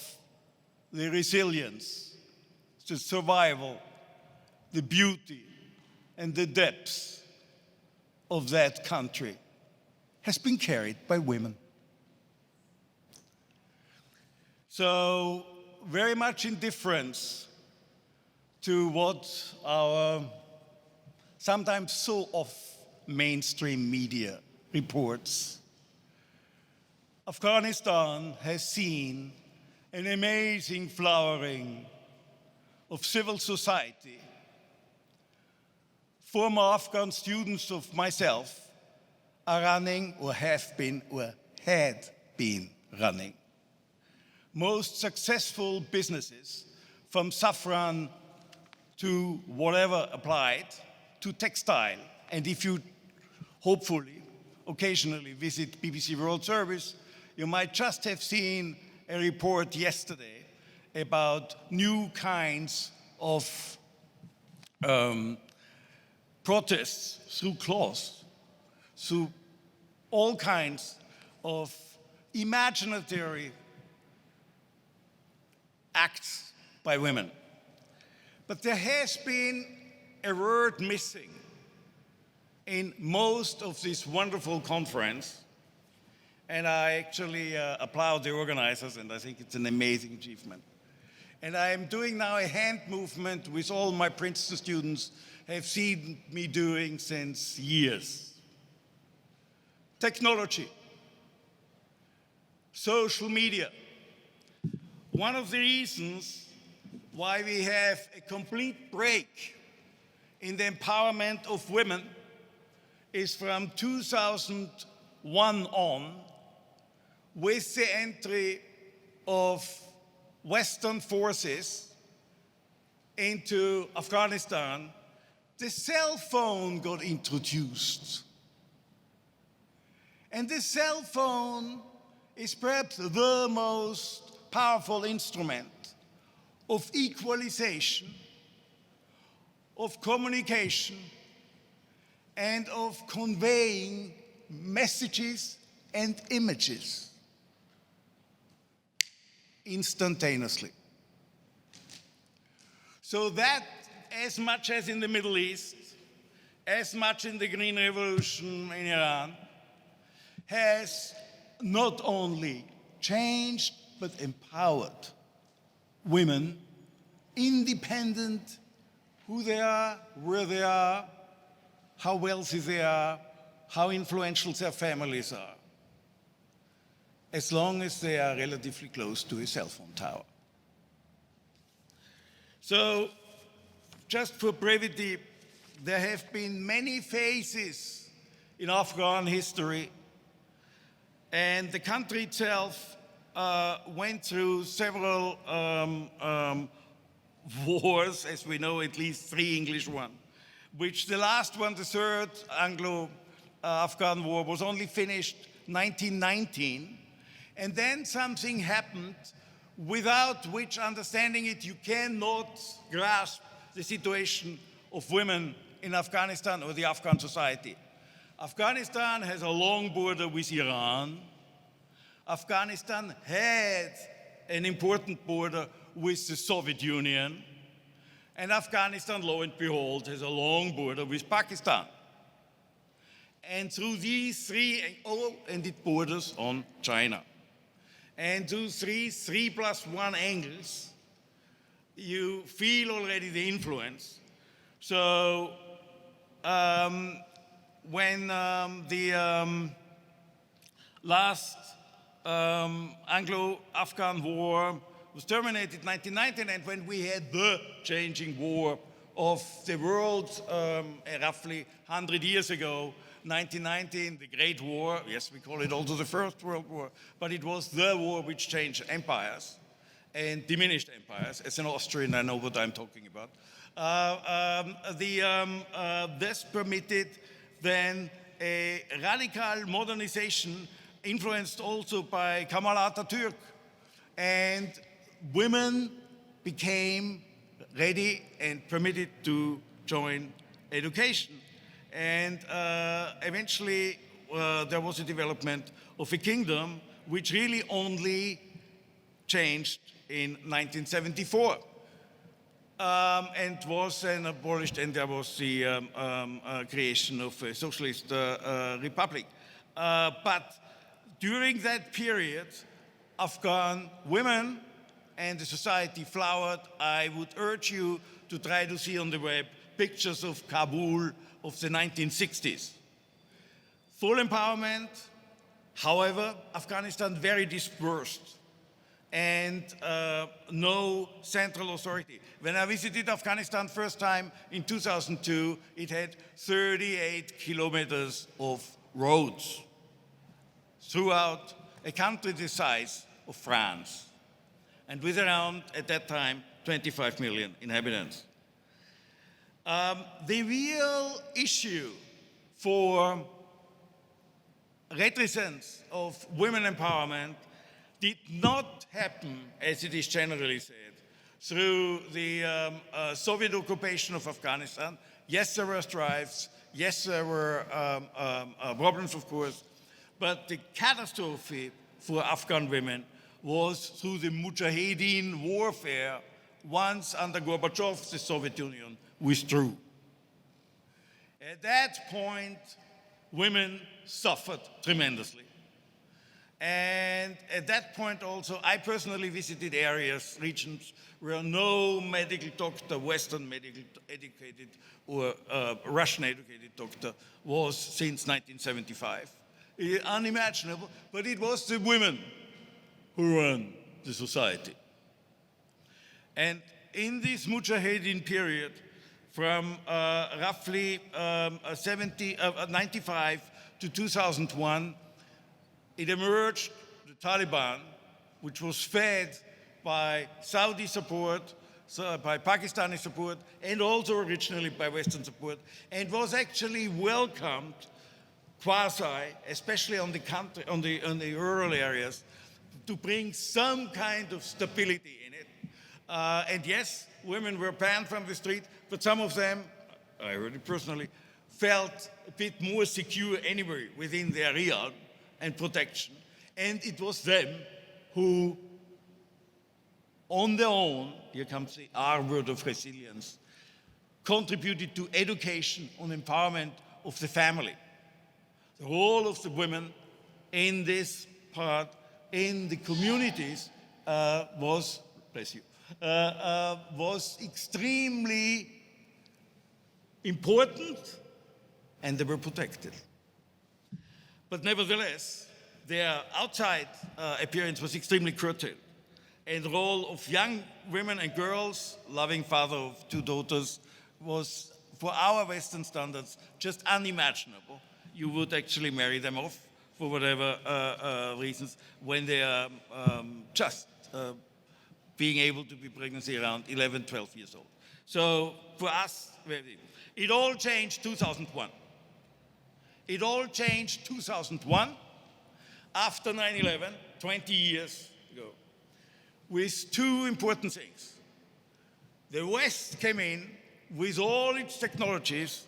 the resilience, the survival, the beauty, and the depths of that country has been carried by women. So, very much in difference to what our sometimes so off mainstream media reports, Afghanistan has seen an amazing flowering of civil society. Former Afghan students of myself are running or have been or had been running most successful businesses, from saffron to whatever applied, to textile. And if you hopefully occasionally visit BBC World Service, you might just have seen a report yesterday about new kinds of protests through cloth, through all kinds of imaginary acts by women. But there has been a word missing in most of this wonderful conference, and I actually applaud the organizers, and I think it's an amazing achievement. And I am doing now a hand movement which all my Princeton students have seen me doing since years. Technology, social media. One of the reasons why we have a complete break in the empowerment of women is from 2001 on, with the entry of Western forces into Afghanistan, the cell phone got introduced. And the cell phone is perhaps the most powerful instrument of equalization of communication and of conveying messages and images instantaneously. So that, as much as in the Middle East, as much in the Green Revolution in Iran, has not only changed but empowered women, independent who they are, where they are, how wealthy they are, how influential their families are, as long as they are relatively close to a cell phone tower. So, just for brevity, there have been many phases in Afghan history, and the country itself went through several wars, as we know, at least 3 English ones, which the last one, the third Anglo-Afghan war, was only finished 1919. And then something happened without which, understanding it, you cannot grasp the situation of women in Afghanistan or the Afghan society. Afghanistan has a long border with Iran. Afghanistan had an important border with the Soviet Union. And Afghanistan, lo and behold, has a long border with Pakistan. And through these three, and it borders on China. And through 3+1 angles, you feel already the influence. So when the last Anglo-Afghan war was terminated in 1919, and when we had the changing war of the world roughly 100 years ago, 1919, the Great War, yes, we call it also the First World War, but it was the war which changed empires and diminished empires. As an Austrian, I know what I'm talking about. This permitted then a radical modernization influenced also by Kemal Atatürk, and women became ready and permitted to join education. And eventually there was a development of a kingdom which really only changed in 1974 and was then abolished, and there was the creation of a socialist republic. But during that period, Afghan women and the society flowered. I would urge you to try to see on the web pictures of Kabul of the 1960s. Full empowerment, however, Afghanistan very dispersed and no central authority. When I visited Afghanistan first time in 2002, it had 38 kilometers of roads throughout a country the size of France, and with around, at that time, 25 million inhabitants. The real issue for reticence of women empowerment did not happen, as it is generally said, through the Soviet occupation of Afghanistan. Yes, there were strifes. Yes, there were problems, of course. But the catastrophe for Afghan women was through the Mujahideen warfare once under Gorbachev, the Soviet Union withdrew. At that point, women suffered tremendously. And at that point also, I personally visited areas, regions where no medical doctor, Western medical educated or Russian educated doctor was since 1975. Unimaginable, but it was the women who ran the society. And in this Mujahideen period, from roughly 95 to 2001, it emerged the Taliban, which was fed by Saudi support, by Pakistani support, and also originally by Western support, and was actually welcomed quasi, especially on the country, on the rural areas, to bring some kind of stability in it. And yes, women were banned from the street, but some of them, I heard it personally, felt a bit more secure anyway within their realm and protection. And it was them who, on their own, here comes the R word of resilience, contributed to education and empowerment of the family. The role of the women in this part, in the communities, was, bless you, was extremely important, and they were protected. But nevertheless, their outside appearance was extremely curtailed. And the role of young women and girls, loving father of 2 daughters, was, for our Western standards, just unimaginable. You would actually marry them off for whatever reasons when they are just being able to be pregnancy around 11, 12 years old. So for us, it all changed 2001. It all changed 2001 after 9/11, 20 years ago, with 2 important things. The West came in with all its technologies,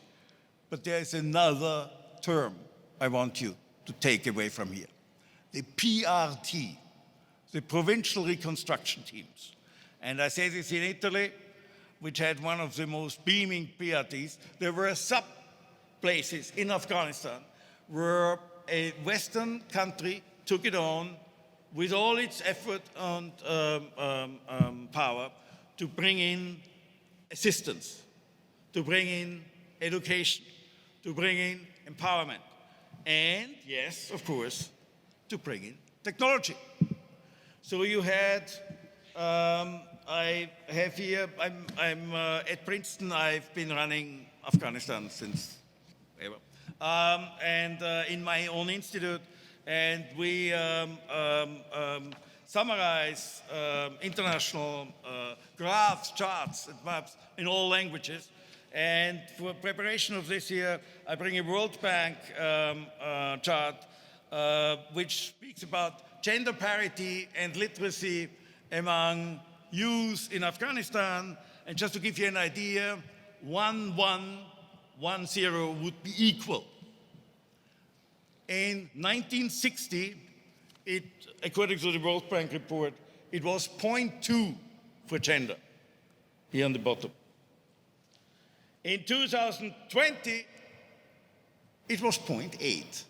but there is another term I want you to take away from here. The PRT, the Provincial Reconstruction Teams. And I say this in Italy, which had one of the most beaming PRTs. There were sub-places in Afghanistan where a Western country took it on with all its effort and power to bring in assistance, to bring in education, to bring in empowerment, and yes, of course, to bring in technology. So you had, I have here, I'm at Princeton, I've been running Afghanistan since ever, and in my own institute, and we summarize international graphs, charts, and maps in all languages. And for preparation of this year, I bring a World Bank chart which speaks about gender parity and literacy among youth in Afghanistan. And just to give you an idea, 1110 would be equal. In 1960, according to the World Bank report, it was 0.2 for gender, here on the bottom. In 2020, it was 0.8.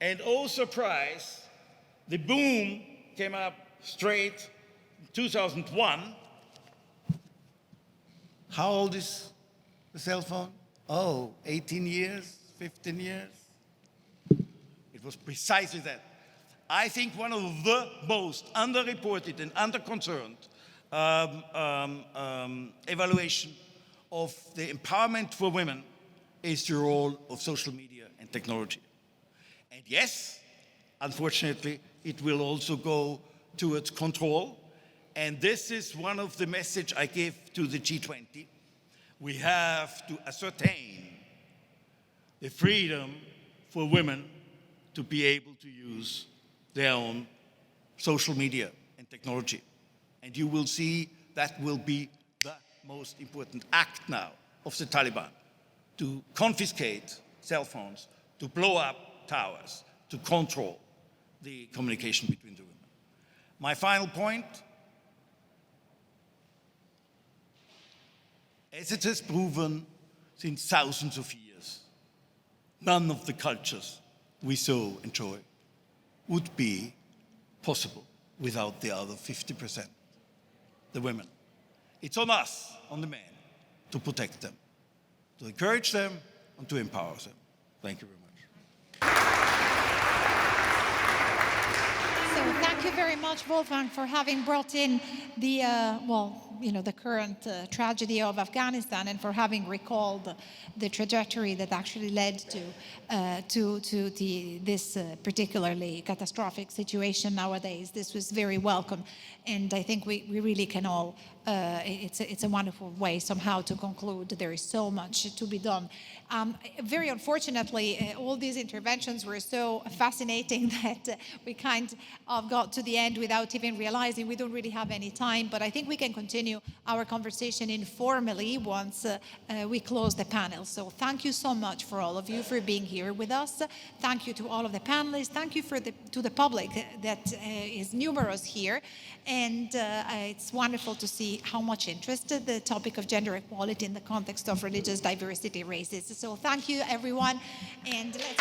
And oh surprise, the boom came up straight in 2001. How old is the cell phone? Oh, 18 years, 15 years? It was precisely that. I think one of the most underreported and underconcerned evaluation of the empowerment for women is the role of social media and technology. And yes, unfortunately, it will also go towards control. And this is one of the messages I give to the G20. We have to ascertain the freedom for women to be able to use their own social media and technology. And you will see that will be the most important act now of the Taliban, to confiscate cell phones, to blow up towers, to control the communication between the women. My final point, as it has proven since thousands of years, none of the cultures we so enjoy would be possible without the other 50%, the women. It's on us, on the men, to protect them, to encourage them, and to empower them. Thank you very much. So thank you very much, Wolfgang, for having brought in the, the current tragedy of Afghanistan, and for having recalled the trajectory that actually led to this particularly catastrophic situation nowadays. This was very welcome, and I think we really can all it's a wonderful way somehow to conclude there is so much to be done. Very unfortunately, all these interventions were so fascinating that we kind of got to the end without even realizing we don't really have any time, but I think we can continue our conversation informally once we close the panel. So thank you so much for all of you for being here with us. Thank you to all of the panelists. Thank you to the public that is numerous here. And it's wonderful to see how much interest the topic of gender equality in the context of religious diversity raises. So thank you, everyone. And let's